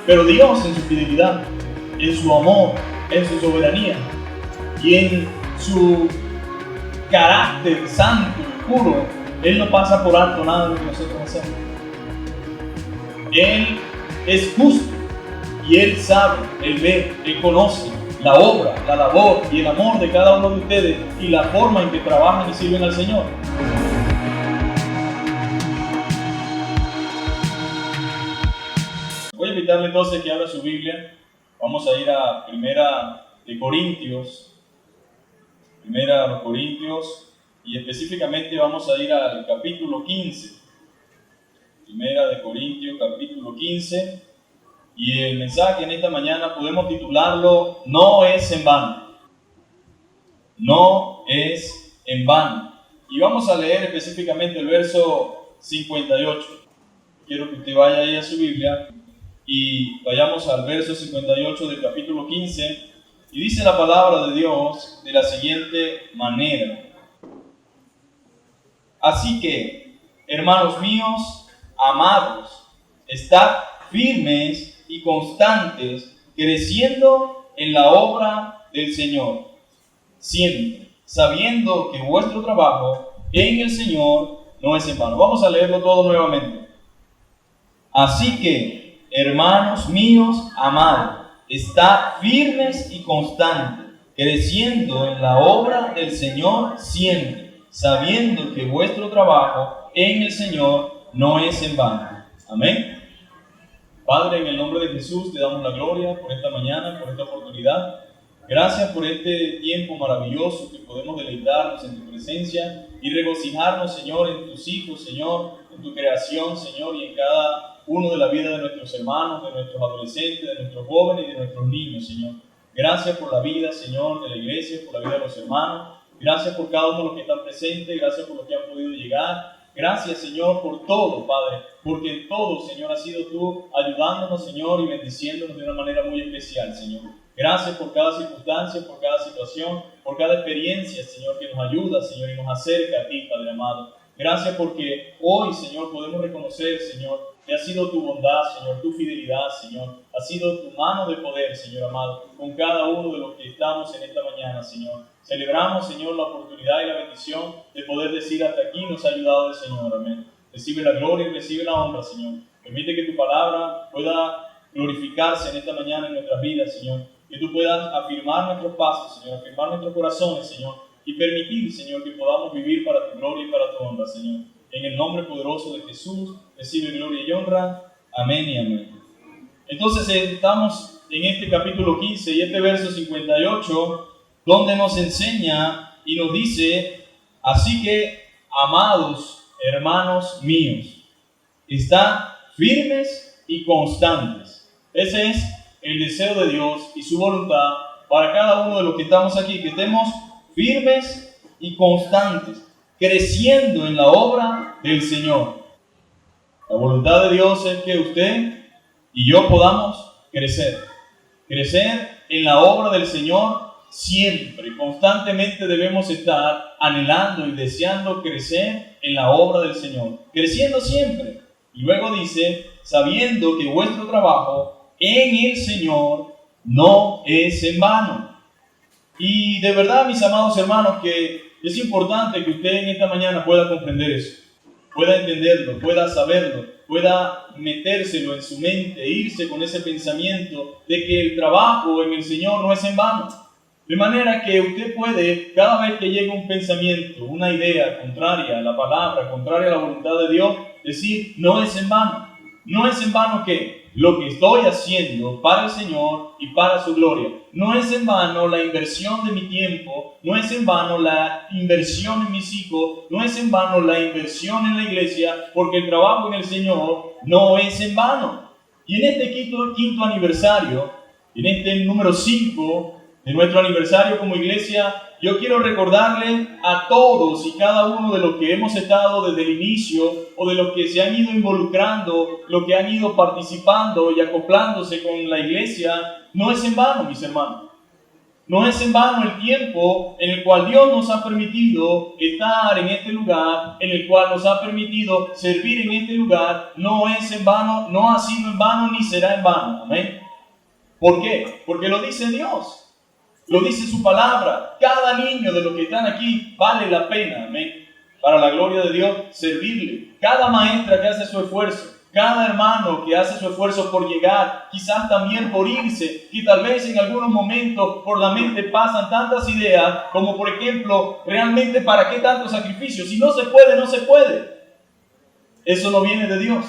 Pero Dios en su fidelidad, en su amor, en su soberanía y en su carácter santo y puro, Él no pasa por alto nada de lo que nosotros hacemos. Él es justo y Él sabe, Él ve, Él conoce la obra, la labor y el amor de cada uno de ustedes y la forma en que trabajan y sirven al Señor. Voy a invitarle entonces que abra su Biblia. Vamos a ir a Primera de Corintios, y específicamente vamos a ir al capítulo 15. Primera de Corintios, capítulo 15. Y el mensaje en esta mañana podemos titularlo: No es en vano. No es en vano. Y vamos a leer específicamente el verso 58. Quiero que usted vaya ahí a su Biblia y vayamos al verso 58 del capítulo 15. Y dice la palabra de Dios de la siguiente manera: Así que, hermanos míos, amados, estad firmes y constantes, creciendo en la obra del Señor, siempre, sabiendo que vuestro trabajo en el Señor no es en vano. Vamos a leerlo todo nuevamente. Así que, hermanos míos, amados, estad firmes y constantes, creciendo en la obra del Señor siempre, sabiendo que vuestro trabajo en el Señor no es en vano. Amén. Padre, en el nombre de Jesús te damos la gloria por esta mañana, por esta oportunidad. Gracias por este tiempo maravilloso que podemos deleitarnos en tu presencia y regocijarnos, Señor, en tus hijos, Señor, en tu creación, Señor, y en cada uno de la vida de nuestros hermanos, de nuestros adolescentes, de nuestros jóvenes y de nuestros niños, Señor. Gracias por la vida, Señor, de la iglesia, por la vida de los hermanos. Gracias por cada uno de los que están presentes, gracias por los que han podido llegar. Gracias, Señor, por todo, Padre, porque en todo, Señor, has sido tú ayudándonos, Señor, y bendiciéndonos de una manera muy especial, Señor. Gracias por cada circunstancia, por cada situación, por cada experiencia, Señor, que nos ayuda, Señor, y nos acerca a ti, Padre amado. Gracias porque hoy, Señor, podemos reconocer, Señor, que ha sido tu bondad, Señor, tu fidelidad, Señor. Ha sido tu mano de poder, Señor amado, con cada uno de los que estamos en esta mañana, Señor. Celebramos, Señor, la oportunidad y la bendición de poder decir: hasta aquí nos ha ayudado el Señor. Amén. Recibe la gloria y recibe la honra, Señor. Permite que tu palabra pueda glorificarse en esta mañana en nuestras vidas, Señor. Que tú puedas afirmar nuestros pasos, Señor, afirmar nuestros corazones, Señor, y permitir, Señor, que podamos vivir para tu gloria y para tu honra, Señor. En el nombre poderoso de Jesús, recibe gloria y honra. Amén y amén. Entonces estamos en este capítulo 15 y este verso 58, donde nos enseña y nos dice: así que, amados hermanos míos, están firmes y constantes. Ese es el deseo de Dios y su voluntad para cada uno de los que estamos aquí, que estemos firmes y constantes, creciendo en la obra del Señor. La voluntad de Dios es que usted y yo podamos crecer en la obra del Señor siempre. Constantemente debemos estar anhelando y deseando crecer en la obra del Señor, creciendo siempre. Y luego dice: sabiendo que vuestro trabajo en el Señor no es en vano. Y de verdad, mis amados hermanos, que es importante que usted en esta mañana pueda comprender eso, pueda entenderlo, pueda saberlo, pueda metérselo en su mente, irse con ese pensamiento de que el trabajo en el Señor no es en vano. De manera que usted puede, cada vez que llegue un pensamiento, una idea contraria a la palabra, contraria a la voluntad de Dios, decir: no es en vano. No es en vano que lo que estoy haciendo para el Señor y para su gloria. No es en vano la inversión de mi tiempo, no es en vano la inversión en mis hijos, no es en vano la inversión en la iglesia, porque el trabajo en el Señor no es en vano. Y en este quinto aniversario, en este número 5 de nuestro aniversario como iglesia, yo quiero recordarle a todos y cada uno de los que hemos estado desde el inicio o de los que se han ido involucrando, los que han ido participando y acoplándose con la iglesia, no es en vano, mis hermanos. No es en vano el tiempo en el cual Dios nos ha permitido estar en este lugar, en el cual nos ha permitido servir en este lugar. No es en vano, no ha sido en vano ni será en vano. Amén. ¿Por qué? Porque lo dice Dios. Lo dice su palabra. Cada niño de los que están aquí vale la pena. Amén. Para la gloria de Dios, servirle. Cada maestra que hace su esfuerzo. Cada hermano que hace su esfuerzo por llegar, quizás también por irse, que tal vez en algunos momentos por la mente pasan tantas ideas, como por ejemplo, realmente ¿para qué tanto sacrificio? Si no se puede, no se puede. Eso no viene de Dios.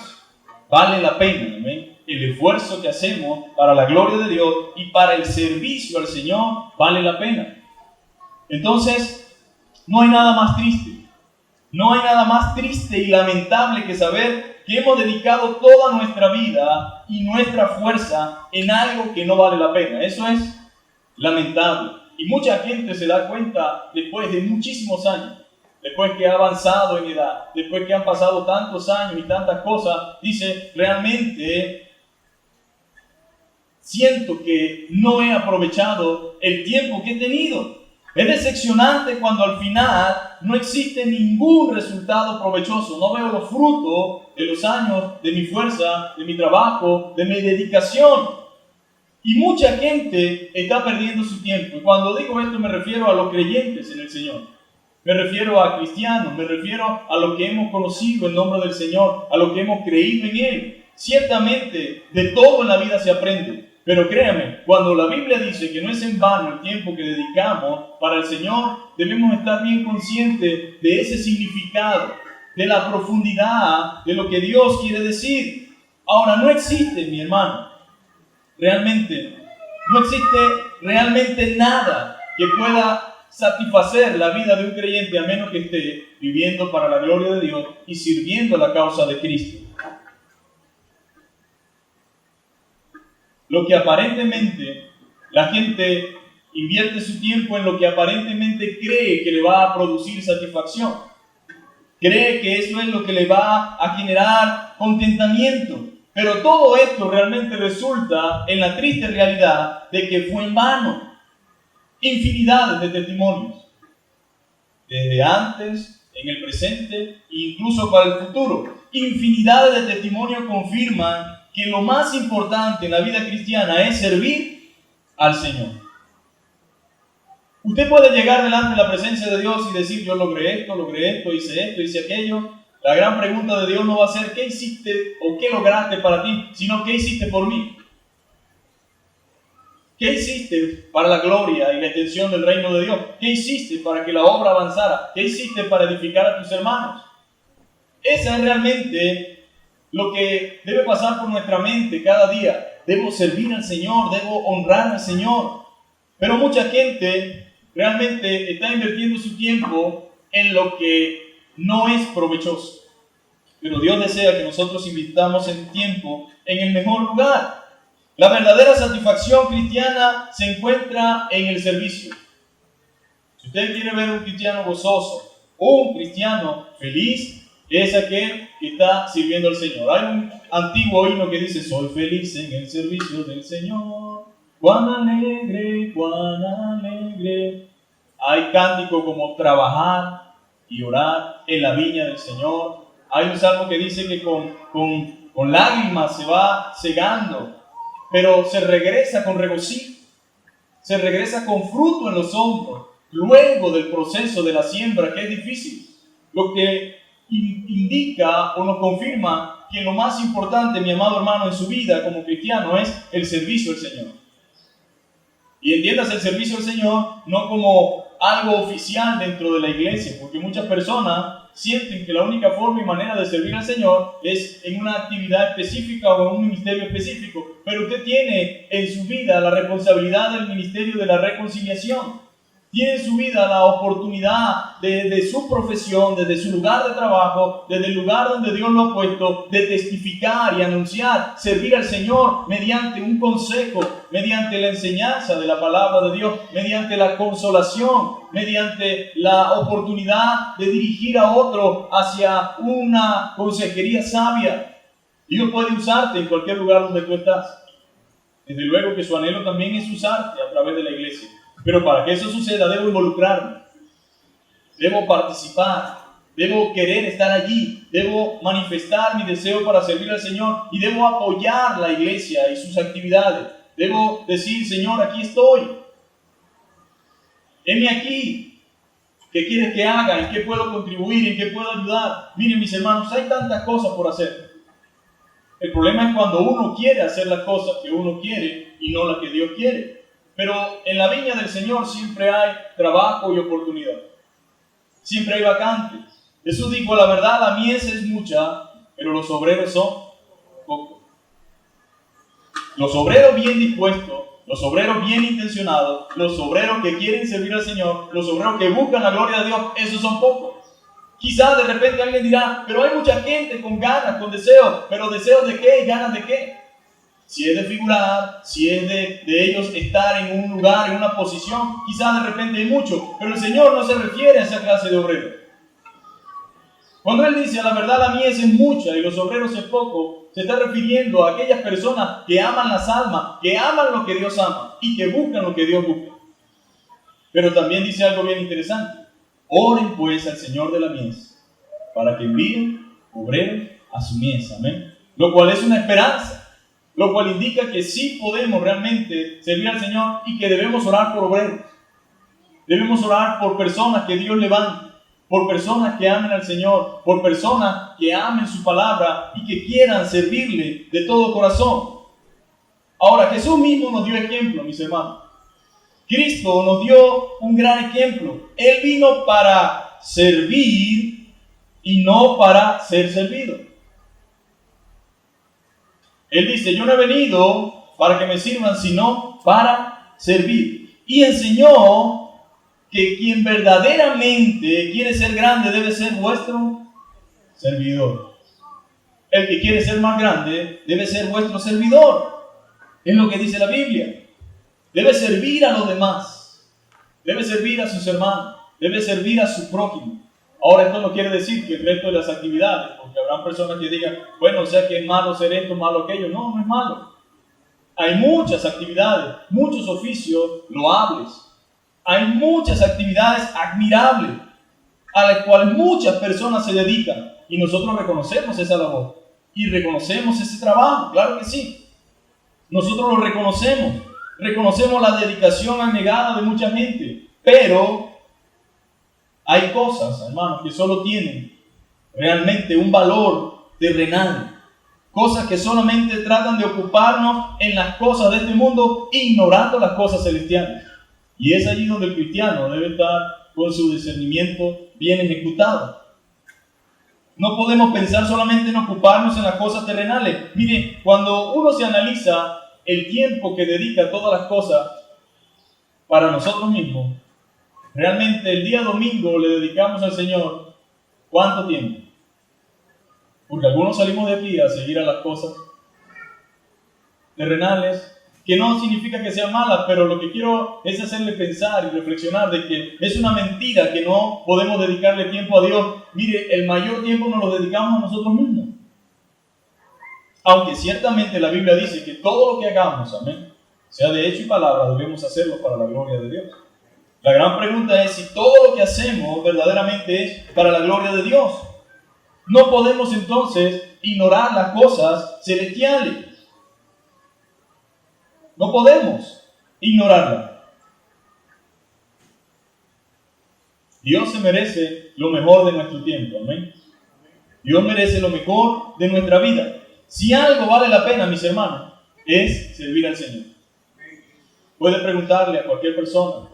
Vale la pena, ¿amén? El esfuerzo que hacemos para la gloria de Dios y para el servicio al Señor vale la pena. Entonces, no hay nada más triste. No hay nada más triste y lamentable que saber que hemos dedicado toda nuestra vida y nuestra fuerza en algo que no vale la pena. Eso es lamentable. Y mucha gente se da cuenta después de muchísimos años, después que ha avanzado en edad, después que han pasado tantos años y tantas cosas, dice, realmente siento que no he aprovechado el tiempo que he tenido. Es decepcionante cuando al final no existe ningún resultado provechoso. No veo los frutos de los años, de mi fuerza, de mi trabajo, de mi dedicación. Y mucha gente está perdiendo su tiempo. Y cuando digo esto me refiero a los creyentes en el Señor. Me refiero a cristianos, me refiero a los que hemos conocido el nombre del Señor, a los que hemos creído en Él. Ciertamente, de todo en la vida se aprende. Pero créame, cuando la Biblia dice que no es en vano el tiempo que dedicamos para el Señor, debemos estar bien conscientes de ese significado, de la profundidad de lo que Dios quiere decir. Ahora, no existe, mi hermano, no existe realmente nada que pueda satisfacer la vida de un creyente a menos que esté viviendo para la gloria de Dios y sirviendo a la causa de Cristo. Lo que aparentemente la gente invierte su tiempo en lo que aparentemente cree que le va a producir satisfacción. Cree que eso es lo que le va a generar contentamiento. Pero todo esto realmente resulta en la triste realidad de que fue en vano. Infinidades de testimonios. Desde antes, en el presente e incluso para el futuro. Infinidades de testimonios confirman que lo más importante en la vida cristiana es servir al Señor. Usted puede llegar delante de la presencia de Dios y decir, yo logré esto, hice aquello. La gran pregunta de Dios no va a ser, ¿qué hiciste o qué lograste para ti? Sino, ¿qué hiciste por mí? ¿Qué hiciste para la gloria y la extensión del reino de Dios? ¿Qué hiciste para que la obra avanzara? ¿Qué hiciste para edificar a tus hermanos? Esa es realmente lo que debe pasar por nuestra mente cada día. Debo servir al Señor, debo honrar al Señor. Pero mucha gente realmente está invirtiendo su tiempo en lo que no es provechoso. Pero Dios desea que nosotros invirtamos el tiempo en el mejor lugar. La verdadera satisfacción cristiana se encuentra en el servicio. Si usted quiere ver un cristiano gozoso o un cristiano feliz, es aquel que está sirviendo al Señor. Hay un antiguo himno que dice, soy feliz en el servicio del Señor. Cuán alegre, cuán alegre. Hay cánticos como trabajar y orar en la viña del Señor. Hay un salmo que dice que con lágrimas se va segando, pero se regresa con regocijo. Se regresa con fruto en los hombros, luego del proceso de la siembra, que es difícil. Lo que indica o nos confirma que lo más importante, mi amado hermano, en su vida como cristiano es el servicio al Señor. Y entiendas el servicio al Señor no como algo oficial dentro de la iglesia, porque muchas personas sienten que la única forma y manera de servir al Señor es en una actividad específica o en un ministerio específico. Pero usted tiene en su vida la responsabilidad del ministerio de la reconciliación. Tiene en su vida la oportunidad desde su profesión, desde su lugar de trabajo, desde el lugar donde Dios lo ha puesto, de testificar y anunciar, servir al Señor mediante un consejo, mediante la enseñanza de la palabra de Dios, mediante la consolación, mediante la oportunidad de dirigir a otro hacia una consejería sabia. Dios puede usarte en cualquier lugar donde tú estás. Desde luego que su anhelo también es usarte a través de la iglesia. Pero para que eso suceda, debo involucrarme, debo participar, debo querer estar allí, debo manifestar mi deseo para servir al Señor y debo apoyar la iglesia y sus actividades. Debo decir, Señor, aquí estoy. Heme aquí. ¿Qué quieres que haga? ¿En qué puedo contribuir? ¿En qué puedo ayudar? Miren, mis hermanos, hay tantas cosas por hacer. El problema es cuando uno quiere hacer las cosas que uno quiere y no las que Dios quiere. Pero en la viña del Señor siempre hay trabajo y oportunidad. Siempre hay vacantes. Jesús dijo, la verdad, la mies es mucha, pero los obreros son pocos. Los obreros bien dispuestos, los obreros bien intencionados, los obreros que quieren servir al Señor, los obreros que buscan la gloria de Dios, esos son pocos. Quizás de repente alguien dirá, pero hay mucha gente con ganas, con deseos, pero ¿deseos de qué y ganas de qué? Si es de figurar, si es de ellos estar en un lugar, en una posición, quizás de repente hay mucho, pero el Señor no se refiere a esa clase de obreros. Cuando Él dice, la verdad la mies es mucha y los obreros es poco, se está refiriendo a aquellas personas que aman las almas, que aman lo que Dios ama y que buscan lo que Dios busca. Pero también dice algo bien interesante. Oren pues al Señor de la mies, para que envíe obreros a su mies. Amén. Lo cual es una esperanza, lo cual indica que sí podemos realmente servir al Señor y que debemos orar por obreros. Debemos orar por personas que Dios levante, por personas que amen al Señor, por personas que amen su palabra y que quieran servirle de todo corazón. Ahora, Jesús mismo nos dio ejemplo, mis hermanos. Cristo nos dio un gran ejemplo. Él vino para servir y no para ser servido. Él dice, yo no he venido para que me sirvan, sino para servir. Y enseñó que quien verdaderamente quiere ser grande debe ser vuestro servidor. El que quiere ser más grande debe ser vuestro servidor. Es lo que dice la Biblia. Debe servir a los demás, debe servir a sus hermanos, debe servir a su prójimo. Ahora, esto no quiere decir que el resto de las actividades, porque habrán personas que digan, bueno, o sea que es malo ser esto, malo aquello. No, no es malo. Hay muchas actividades, muchos oficios loables. Hay muchas actividades admirables a las cuales muchas personas se dedican y nosotros reconocemos esa labor y reconocemos ese trabajo, claro que sí. Nosotros lo reconocemos. Reconocemos la dedicación abnegada de mucha gente, pero hay cosas, hermanos, que solo tienen realmente un valor terrenal. Cosas que solamente tratan de ocuparnos en las cosas de este mundo, ignorando las cosas celestiales. Y es allí donde el cristiano debe estar con su discernimiento bien ejecutado. No podemos pensar solamente en ocuparnos en las cosas terrenales. Mire, cuando uno se analiza el tiempo que dedica a todas las cosas para nosotros mismos, realmente el día domingo le dedicamos al Señor ¿cuánto tiempo? Porque algunos salimos de aquí a seguir a las cosas terrenales, que no significa que sean malas, pero lo que quiero es hacerle pensar y reflexionar de que es una mentira que no podemos dedicarle tiempo a Dios. Mire, el mayor tiempo nos lo dedicamos a nosotros mismos. Aunque ciertamente la Biblia dice que todo lo que hagamos, amén, sea de hecho y palabra, debemos hacerlo para la gloria de Dios. La gran pregunta es si todo lo que hacemos verdaderamente es para la gloria de Dios. No podemos entonces ignorar las cosas celestiales. No podemos ignorarlas. Dios se merece lo mejor de nuestro tiempo, amén. Dios merece lo mejor de nuestra vida. Si algo vale la pena, mis hermanos, es servir al Señor. Puede preguntarle a cualquier persona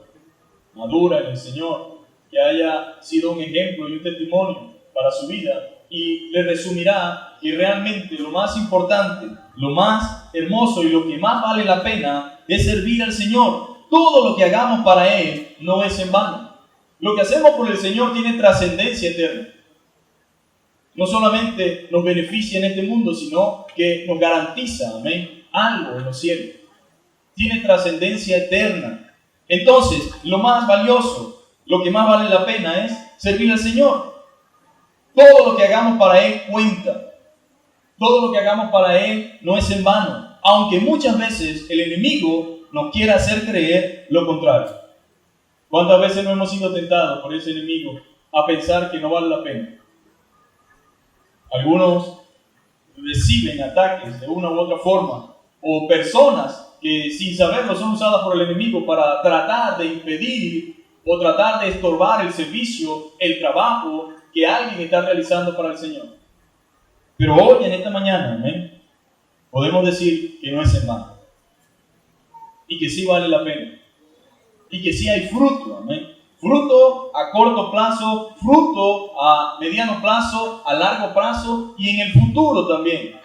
madura en el Señor que haya sido un ejemplo y un testimonio para su vida y le resumirá que realmente lo más importante, lo más hermoso y lo que más vale la pena es servir al Señor. Todo lo que hagamos para Él no es en vano. Lo que hacemos por el Señor tiene trascendencia eterna. No solamente nos beneficia en este mundo, sino que nos garantiza, amén, algo en los cielos. Tiene trascendencia eterna. Entonces, lo más valioso, lo que más vale la pena es servir al Señor. Todo lo que hagamos para Él cuenta. Todo lo que hagamos para Él no es en vano. Aunque muchas veces el enemigo nos quiera hacer creer lo contrario. ¿Cuántas veces no hemos sido tentados por ese enemigo a pensar que no vale la pena? Algunos reciben ataques de una u otra forma, o personas que sin saberlo son usadas por el enemigo para tratar de impedir o tratar de estorbar el servicio, el trabajo que alguien está realizando para el Señor. Pero hoy, en esta mañana, amén, podemos decir que no es en vano y que sí vale la pena y que sí hay fruto, amén. Fruto a corto plazo, fruto a mediano plazo, a largo plazo y en el futuro también.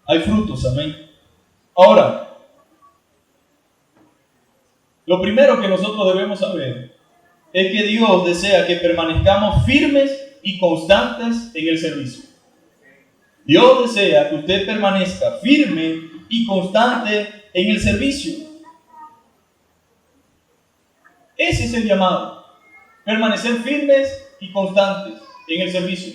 Hay frutos, amén. Ahora, lo primero que nosotros debemos saber es que Dios desea que permanezcamos firmes y constantes en el servicio. Dios desea que usted permanezca firme y constante en el servicio. Ese es el llamado. Permanecer firmes y constantes en el servicio.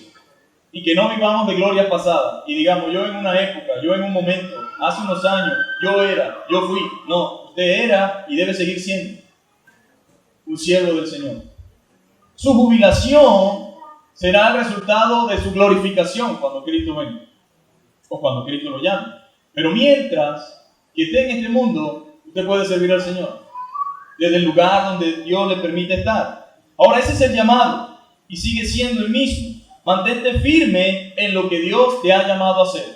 Y que no vivamos de glorias pasadas. Y digamos, yo en una época, yo en un momento, hace unos años, yo fui. No, usted era y debe seguir siendo un siervo del Señor. Su jubilación será el resultado de su glorificación cuando Cristo venga. O cuando Cristo lo llame. Pero mientras que esté en este mundo, usted puede servir al Señor. Desde el lugar donde Dios le permite estar. Ahora ese es el llamado y sigue siendo el mismo. Mantente firme en lo que Dios te ha llamado a hacer.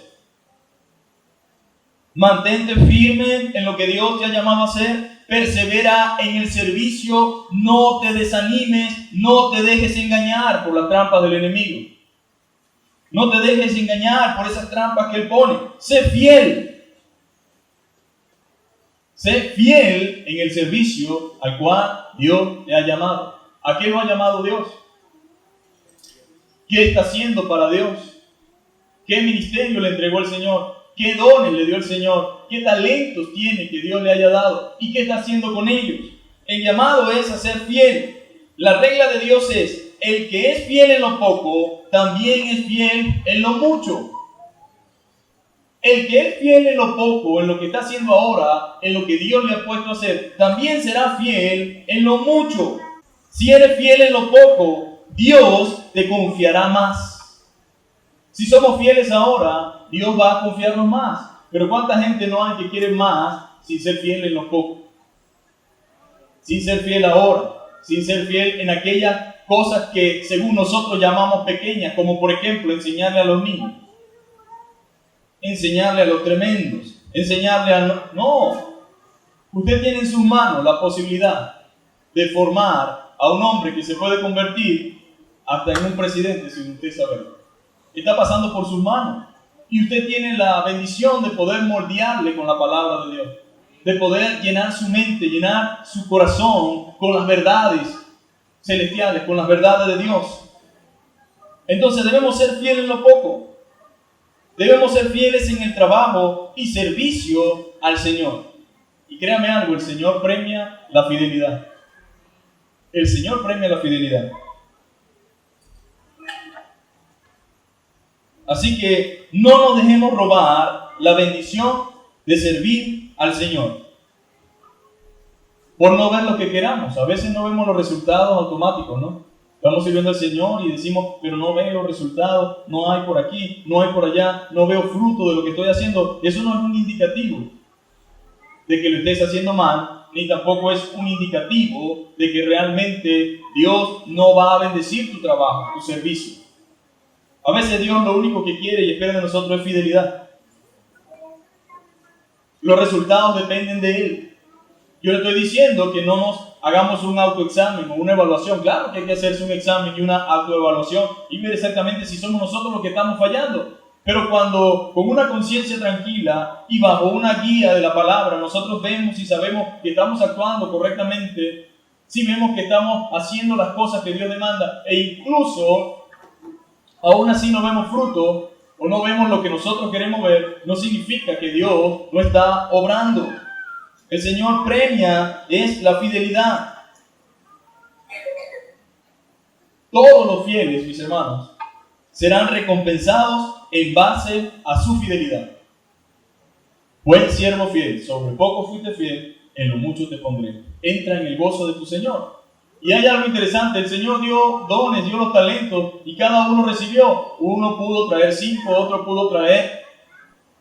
Mantente firme en lo que Dios te ha llamado a hacer. Persevera en el servicio. No te desanimes. No te dejes engañar por las trampas del enemigo. No te dejes engañar por esas trampas que él pone. Sé fiel. Sé fiel en el servicio al cual Dios te ha llamado. ¿A qué lo ha llamado Dios? ¿Qué está haciendo para Dios? ¿Qué ministerio le entregó el Señor? ¿Qué dones le dio el Señor? ¿Qué talentos tiene que Dios le haya dado? ¿Y qué está haciendo con ellos? El llamado es a ser fiel. La regla de Dios es, el que es fiel en lo poco, también es fiel en lo mucho. El que es fiel en lo poco, en lo que está haciendo ahora, en lo que Dios le ha puesto a hacer, también será fiel en lo mucho. Si eres fiel en lo poco, Dios te confiará más. Si somos fieles ahora, Dios va a confiarnos más. Pero ¿cuánta gente no hay que quiere más sin ser fiel en lo poco? Sin ser fiel ahora, sin ser fiel en aquellas cosas que según nosotros llamamos pequeñas, como por ejemplo enseñarle a los niños. Enseñarle a los tremendos, enseñarle a... No, usted tiene en sus manos la posibilidad de formar a un hombre que se puede convertir hasta en un presidente sin usted saberlo. Está pasando por sus manos y usted tiene la bendición de poder moldearle con la palabra de Dios, de poder llenar su mente, llenar su corazón con las verdades celestiales, con las verdades de Dios. Entonces debemos ser fieles en lo poco. Debemos ser fieles en el trabajo y servicio al Señor. Y créame algo, el Señor premia la fidelidad. El Señor premia la fidelidad. Así que no nos dejemos robar la bendición de servir al Señor. Por no ver lo que queramos. A veces no vemos los resultados automáticos, ¿no? Estamos sirviendo al Señor y decimos, pero no veo resultados, no hay por aquí, no hay por allá, no veo fruto de lo que estoy haciendo. Eso no es un indicativo de que lo estés haciendo mal, ni tampoco es un indicativo de que realmente Dios no va a bendecir tu trabajo, tu servicio. A veces Dios lo único que quiere y espera de nosotros es fidelidad. Los resultados dependen de Él. Yo le estoy diciendo que no nos hagamos un autoexamen o una evaluación. Claro que hay que hacerse un examen y una autoevaluación y ver exactamente si somos nosotros los que estamos fallando. Pero cuando con una conciencia tranquila y bajo una guía de la palabra nosotros vemos y sabemos que estamos actuando correctamente, si vemos que estamos haciendo las cosas que Dios demanda e incluso aún así no vemos fruto o no vemos lo que nosotros queremos ver, no significa que Dios no está obrando. El Señor premia es la fidelidad. Todos los fieles, mis hermanos, serán recompensados en base a su fidelidad. Buen siervo fiel, sobre poco fuiste fiel, en lo mucho te pondré. Entra en el gozo de tu Señor. Y hay algo interesante, el Señor dio dones, dio los talentos y cada uno recibió. Uno pudo traer 5, otro pudo traer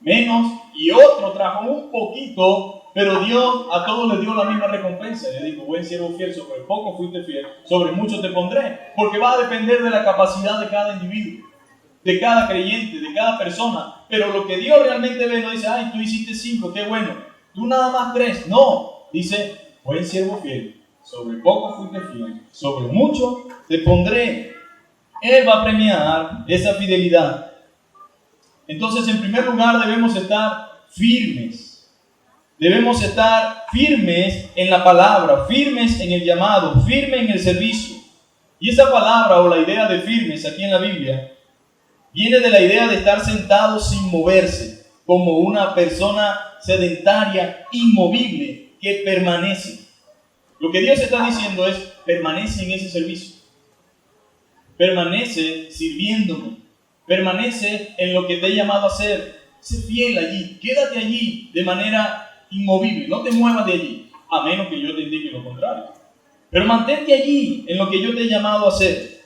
menos y otro trajo un poquito, pero Dios a todos les dio la misma recompensa. Le dijo, buen siervo fiel, sobre poco fuiste fiel, sobre mucho te pondré, porque va a depender de la capacidad de cada individuo, de cada creyente, de cada persona. Pero lo que Dios realmente ve no dice, ay, tú hiciste 5, qué bueno, tú nada más 3. No, dice, buen siervo fiel, sobre poco fuiste fiel, sobre mucho te pondré. Él va a premiar esa fidelidad. Entonces, en primer lugar, debemos estar firmes. Debemos estar firmes en la palabra, firmes en el llamado, firmes en el servicio. Y esa palabra o la idea de firmes aquí en la Biblia viene de la idea de estar sentado sin moverse, como una persona sedentaria, inmovible, que permanece. Lo que Dios está diciendo es, permanece en ese servicio. Permanece sirviéndome. Permanece en lo que te he llamado a hacer. Sé fiel allí. Quédate allí de manera inmovible. No te muevas de allí, a menos que yo te indique lo contrario. Pero mantente allí en lo que yo te he llamado a hacer.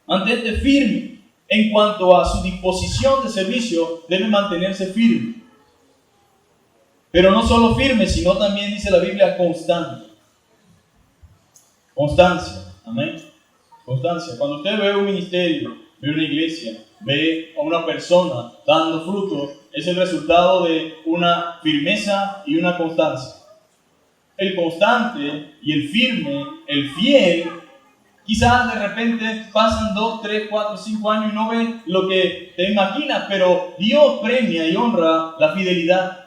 Mantente firme. En cuanto a su disposición de servicio, debe mantenerse firme. Pero no solo firme, sino también, dice la Biblia, constante. Constancia. Amén. Constancia. Cuando usted ve un ministerio, ve una iglesia, ve a una persona dando fruto, es el resultado de una firmeza y una constancia. El constante y el firme, el fiel, quizás de repente pasan 2, 3, 4, 5 años y no ves lo que te imaginas, pero Dios premia y honra la fidelidad,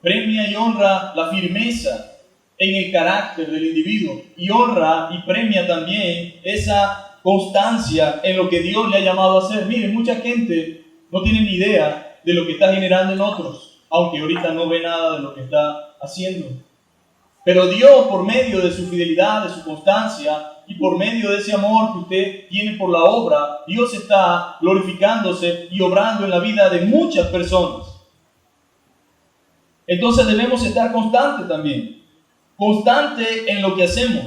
premia y honra la firmeza en el carácter del individuo y honra y premia también esa constancia en lo que Dios le ha llamado a hacer. Miren, mucha gente no tiene ni idea de lo que está generando en otros, aunque ahorita no ve nada de lo que está haciendo. Pero Dios, por medio de su fidelidad, de su constancia y por medio de ese amor que usted tiene por la obra, Dios está glorificándose y obrando en la vida de muchas personas. Entonces debemos estar constantes también. Constante en lo que hacemos,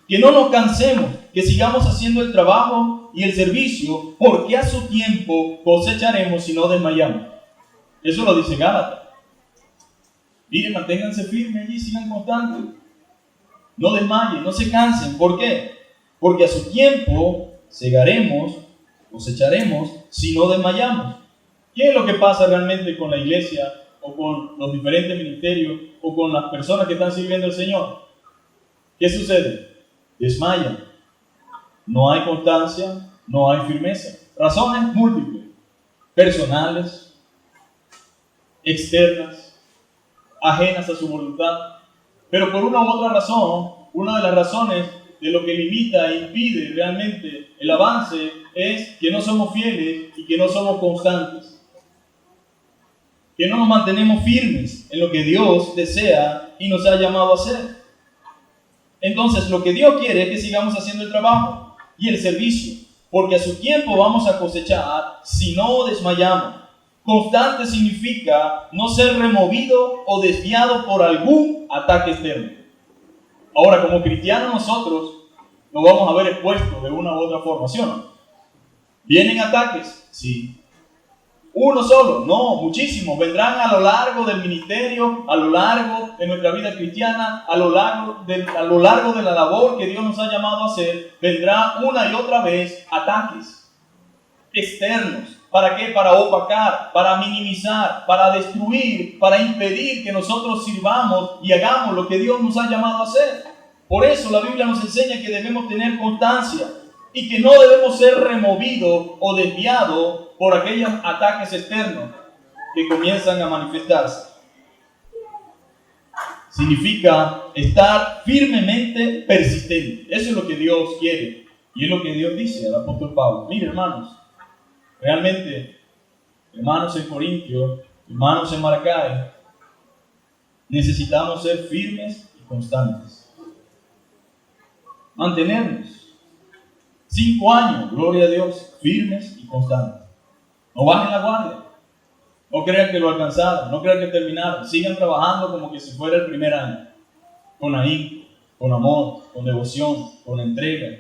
que no nos cansemos, que sigamos haciendo el trabajo y el servicio, porque a su tiempo cosecharemos si no desmayamos. Eso lo dice Gálatas. Miren, manténganse firmes allí, sigan constantes. No desmayen, no se cansen. ¿Por qué? Porque a su tiempo segaremos, cosecharemos si no desmayamos. ¿Qué es lo que pasa realmente con la iglesia o con los diferentes ministerios o con las personas que están sirviendo al Señor? ¿Qué sucede? Desmayan. No hay constancia, no hay firmeza. Razones múltiples. Personales, externas, ajenas a su voluntad. Pero por una u otra razón, una de las razones de lo que limita e impide realmente el avance es que no somos fieles y que no somos constantes. Que no nos mantenemos firmes en lo que Dios desea y nos ha llamado a hacer. Entonces, lo que Dios quiere es que sigamos haciendo el trabajo y el servicio, porque a su tiempo vamos a cosechar si no desmayamos. Constante significa no ser removido o desviado por algún ataque externo. Ahora, como cristianos nosotros nos vamos a ver expuestos de una u otra forma, ¿sí o no? ¿Vienen ataques? Sí. ¿Uno solo? No, muchísimos. Vendrán a lo largo del ministerio, a lo largo de nuestra vida cristiana, a lo largo de la labor que Dios nos ha llamado a hacer. Vendrá una y otra vez ataques externos. ¿Para qué? Para opacar, para minimizar, para destruir, para impedir que nosotros sirvamos y hagamos lo que Dios nos ha llamado a hacer. Por eso la Biblia nos enseña que debemos tener constancia y que no debemos ser removidos o desviados por aquellos ataques externos que comienzan a manifestarse. Significa estar firmemente persistente. Eso es lo que Dios quiere y es lo que Dios dice al apóstol Pablo. Mire, hermanos, realmente, hermanos en Corintio, hermanos en Maracay, necesitamos ser firmes y constantes. Mantenernos. 5 años, gloria a Dios, firmes y constantes. No bajen la guardia. No crean que lo alcanzaron, no crean que terminaron. Sigan trabajando como que si fuera el primer año, con ahínco, con amor, con devoción, con entrega.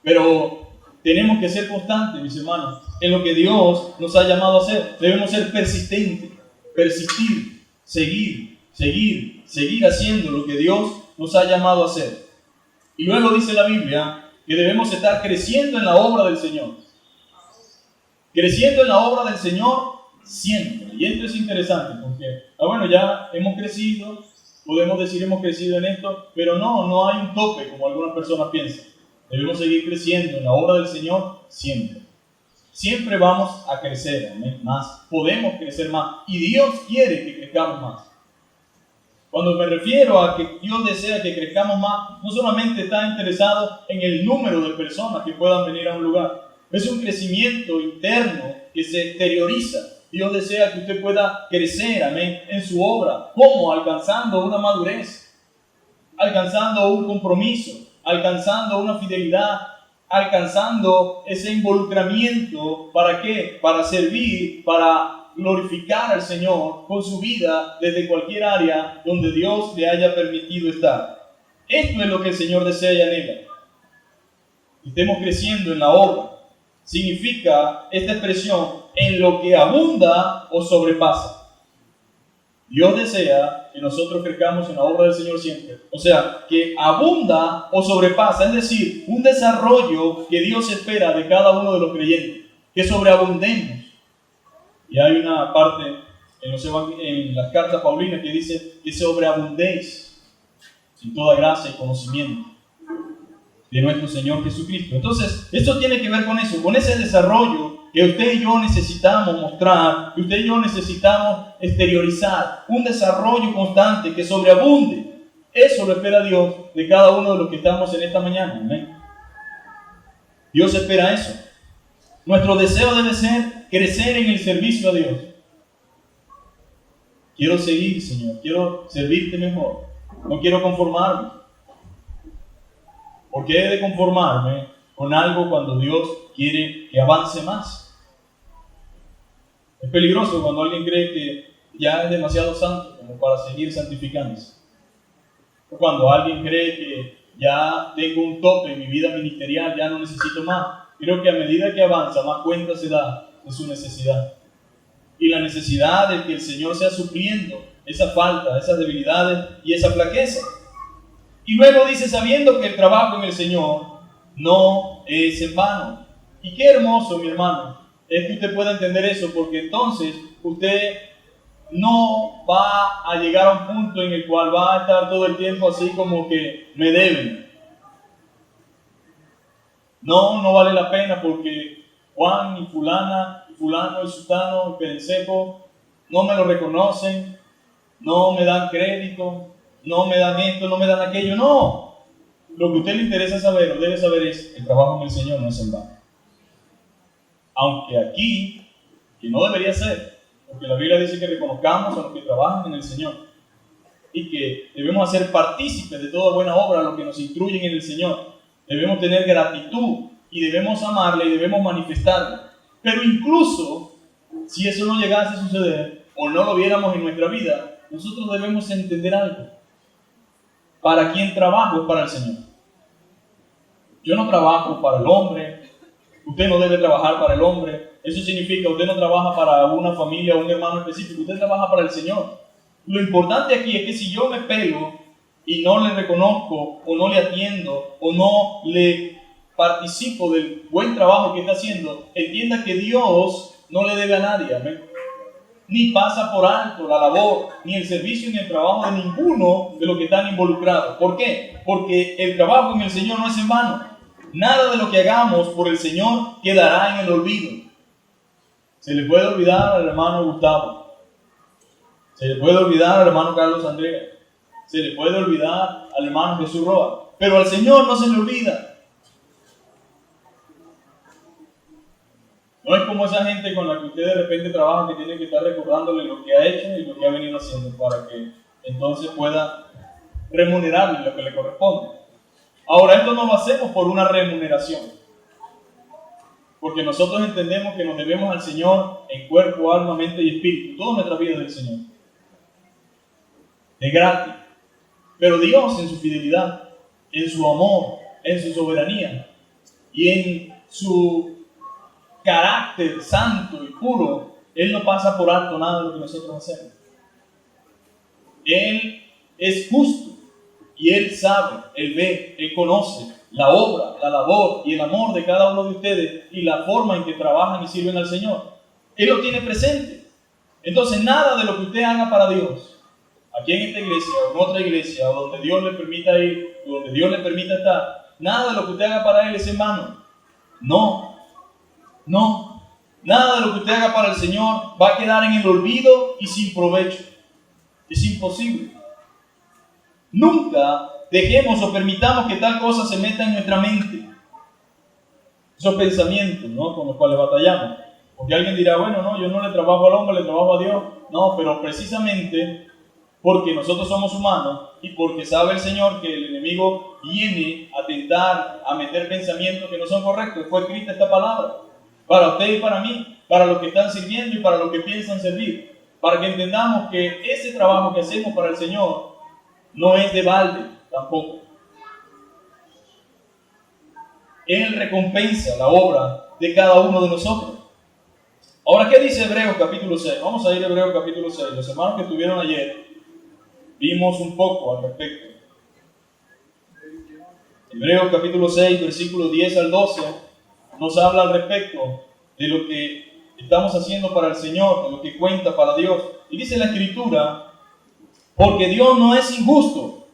Pero tenemos que ser constantes, mis hermanos, en lo que Dios nos ha llamado a hacer. Debemos ser persistentes, persistir, seguir haciendo lo que Dios nos ha llamado a hacer. Y luego dice la Biblia que debemos estar creciendo en la obra del Señor. Creciendo en la obra del Señor siempre. Y esto es interesante porque, bueno, ya hemos crecido, podemos decir hemos crecido en esto, pero no hay un tope como algunas personas piensan. Debemos seguir creciendo en la obra del Señor siempre. Siempre vamos a crecer más, podemos crecer más y Dios quiere que crezcamos más. Cuando me refiero a que Dios desea que crezcamos más, no solamente está interesado en el número de personas que puedan venir a un lugar. Es un crecimiento interno que se exterioriza. Dios desea que usted pueda crecer, amén, en su obra. ¿Cómo? Alcanzando una madurez, alcanzando un compromiso, alcanzando una fidelidad, alcanzando ese involucramiento. ¿Para qué? Para servir, para glorificar al Señor con su vida desde cualquier área donde Dios le haya permitido estar. Esto es lo que el Señor desea y anhela. Estemos creciendo en la obra. Significa esta expresión en lo que abunda o sobrepasa. Dios desea que nosotros crezcamos en la obra del Señor siempre. O sea, que abunda o sobrepasa, es decir, un desarrollo que Dios espera de cada uno de los creyentes, que sobreabundemos. Y hay una parte en las cartas paulinas que dice que sobreabundéis en toda gracia y conocimiento de nuestro Señor Jesucristo. Entonces, esto tiene que ver con eso, con ese desarrollo que usted y yo necesitamos mostrar, que usted y yo necesitamos exteriorizar, un desarrollo constante que sobreabunde. Eso lo espera Dios de cada uno de los que estamos en esta mañana. ¿Amén? Dios espera eso. Nuestro deseo debe ser crecer en el servicio a Dios. Quiero seguir, Señor, quiero servirte mejor, no quiero conformarme. ¿Por qué he de conformarme con algo cuando Dios quiere que avance más? Es peligroso cuando alguien cree que ya es demasiado santo como para seguir santificándose. O cuando alguien cree que ya tengo un tope en mi vida ministerial, ya no necesito más. Creo que a medida que avanza, más cuenta se da de su necesidad. Y la necesidad de que el Señor sea supliendo esa falta, esas debilidades y esa flaqueza. Y luego dice, sabiendo que el trabajo en el Señor no es en vano. Y qué hermoso, mi hermano, es que usted pueda entender eso, porque entonces usted no va a llegar a un punto en el cual va a estar todo el tiempo así como que me deben. No vale la pena porque Juan y fulana, y fulano y sutano, y perencepo, no me lo reconocen, no me dan crédito, no me dan esto, no me dan aquello. No, lo que a usted le interesa saber o debe saber es el trabajo en el Señor no es en vano. Aunque aquí, que no debería ser, porque la Biblia dice que reconozcamos a los que trabajan en el Señor y que debemos hacer partícipes de toda buena obra a los que nos instruyen en el Señor. Debemos tener gratitud y debemos amarle y debemos manifestarle. Pero incluso si eso no llegase a suceder o no lo viéramos en nuestra vida, nosotros debemos entender algo. ¿Para quién trabajo? Es para el Señor. Yo no trabajo para el hombre. Usted no debe trabajar para el hombre. Eso significa que usted no trabaja para una familia o un hermano específico. Usted trabaja para el Señor. Lo importante aquí es que si yo me pelo y no le reconozco o no le atiendo o no le participo del buen trabajo que está haciendo, entienda que Dios no le debe a nadie. Amén. Ni pasa por alto la labor, ni el servicio, ni el trabajo de ninguno de los que están involucrados. ¿Por qué? Porque el trabajo en el Señor no es en vano. Nada de lo que hagamos por el Señor quedará en el olvido. Se le puede olvidar al hermano Gustavo. Se le puede olvidar al hermano Carlos Andrea. Se le puede olvidar al hermano Jesús Roa. Pero al Señor no se le olvida. No es como esa gente con la que usted de repente trabaja que tiene que estar recordándole lo que ha hecho y lo que ha venido haciendo para que entonces pueda remunerarle lo que le corresponde. Ahora, esto no lo hacemos por una remuneración, porque nosotros entendemos que nos debemos al Señor en cuerpo, alma, mente y espíritu. Toda nuestra vida es del Señor. De gratis. Pero Dios en su fidelidad, en su amor, en su soberanía y en su carácter santo y puro, Él no pasa por alto nada de lo que nosotros hacemos. Él es justo y Él sabe, Él ve, Él conoce la obra, la labor y el amor de cada uno de ustedes y la forma en que trabajan y sirven al Señor. Él lo tiene presente. Entonces nada de lo que usted haga para Dios, aquí en esta iglesia o en otra iglesia, o donde Dios le permita ir, o donde Dios le permita estar, nada de lo que usted haga para Él es en vano. No. Nada de lo que usted haga para el Señor va a quedar en el olvido y sin provecho. Es imposible. Nunca dejemos o permitamos que tal cosa se meta en nuestra mente. Esos pensamientos, ¿no?, con los cuales batallamos. Porque alguien dirá, bueno, no, yo no le trabajo al hombre, le trabajo a Dios. No, pero precisamente porque nosotros somos humanos y porque sabe el Señor que el enemigo viene a tentar, a meter pensamientos que no son correctos. Fue escrita esta palabra para usted y para mí, para los que están sirviendo y para los que piensan servir, para que entendamos que ese trabajo que hacemos para el Señor no es de balde tampoco. Él recompensa la obra de cada uno de nosotros. Ahora, ¿qué dice Hebreos capítulo 6? Vamos a ir a Hebreos capítulo 6. Los hermanos que estuvieron ayer vimos un poco al respecto. Hebreos capítulo 6, versículos 10 al 12, nos habla al respecto de lo que estamos haciendo para el Señor, de lo que cuenta para Dios. Y dice la Escritura, porque Dios no es injusto.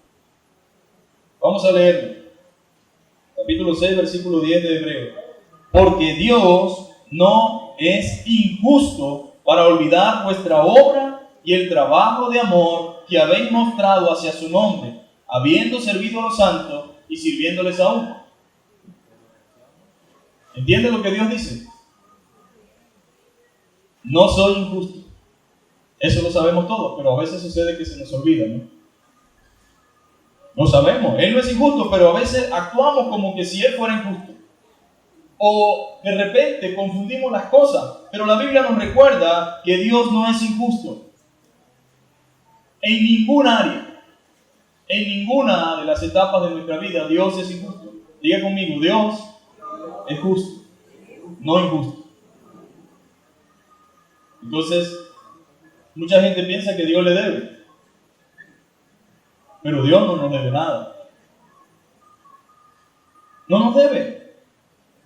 Vamos a leerlo. Capítulo 6, versículo 10 de Hebreos. Porque Dios no es injusto para olvidar vuestra obra y el trabajo de amor que habéis mostrado hacia su nombre, habiendo servido a los santos y sirviéndoles aún. ¿Entiende lo que Dios dice? No soy injusto. Eso lo sabemos todos, pero a veces sucede que se nos olvida, ¿no? No sabemos. Él no es injusto, pero a veces actuamos como que si Él fuera injusto. O de repente confundimos las cosas, pero la Biblia nos recuerda que Dios no es injusto. En ningún área, en ninguna de las etapas de nuestra vida, Dios es injusto. Diga conmigo, Dios es justo, no injusto. Entonces, mucha gente piensa que Dios le debe, pero Dios no nos debe nada. No nos debe.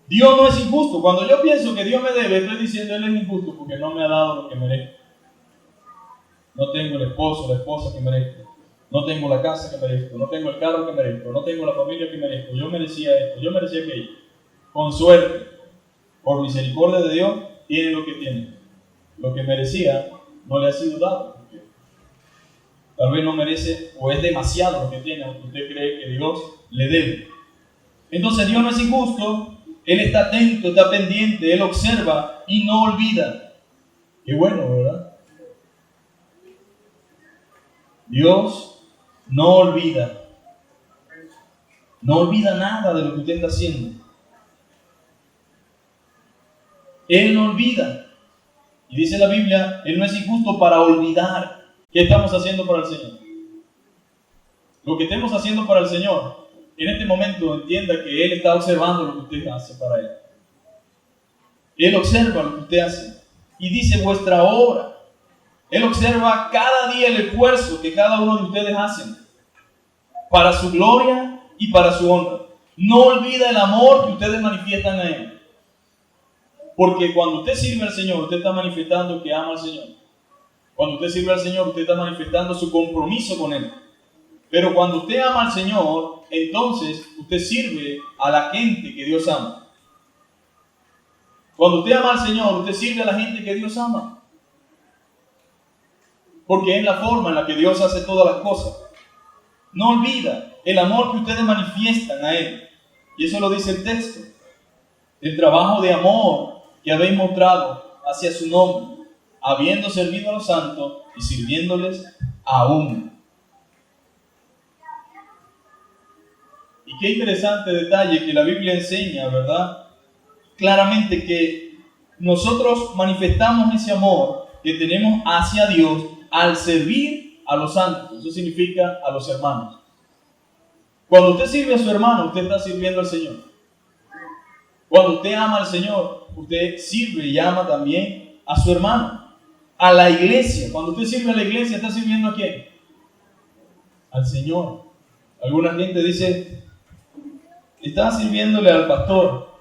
Dios no es injusto. Cuando yo pienso que Dios me debe, estoy diciendo Él es injusto porque no me ha dado lo que merezco. No tengo el esposo, la esposa que merezco. No tengo la casa que merezco. No tengo el carro que merezco. No tengo la familia que merezco. Yo merecía esto, yo merecía aquello. Con suerte, por misericordia de Dios, tiene lo que tiene. Lo que merecía no le ha sido dado. Tal vez no merece o es demasiado lo que tiene, aunque usted cree que Dios le debe. Entonces Dios no es injusto. Él está atento, está pendiente, Él observa y no olvida. Qué bueno, ¿verdad? Dios no olvida. No olvida nada de lo que usted está haciendo. Él no olvida. Y dice la Biblia, Él no es injusto para olvidar qué estamos haciendo para el Señor. Lo que estemos haciendo para el Señor, en este momento entienda que Él está observando lo que usted hace para Él. Él observa lo que usted hace. Y dice vuestra obra. Él observa cada día el esfuerzo que cada uno de ustedes hacen para su gloria y para su honra. No olvida el amor que ustedes manifiestan a Él. Porque cuando usted sirve al Señor, usted está manifestando que ama al Señor. Cuando usted sirve al Señor, usted está manifestando su compromiso con Él. Pero cuando usted ama al Señor, entonces usted sirve a la gente que Dios ama. Cuando usted ama al Señor, usted sirve a la gente que Dios ama. Porque es la forma en la que Dios hace todas las cosas. No olvida el amor que ustedes manifiestan a Él. Y eso lo dice el texto. El trabajo de amor que habéis mostrado hacia su nombre, habiendo servido a los santos y sirviéndoles aún. Y qué interesante detalle que la Biblia enseña, ¿verdad? Claramente que nosotros manifestamos ese amor que tenemos hacia Dios al servir a los santos. Eso significa a los hermanos. Cuando usted sirve a su hermano, usted está sirviendo al Señor. Cuando usted ama al Señor, usted sirve y ama también a su hermano, a la iglesia. Cuando usted sirve a la iglesia, ¿está sirviendo a quién? Al Señor. Alguna gente dice, está sirviéndole al pastor,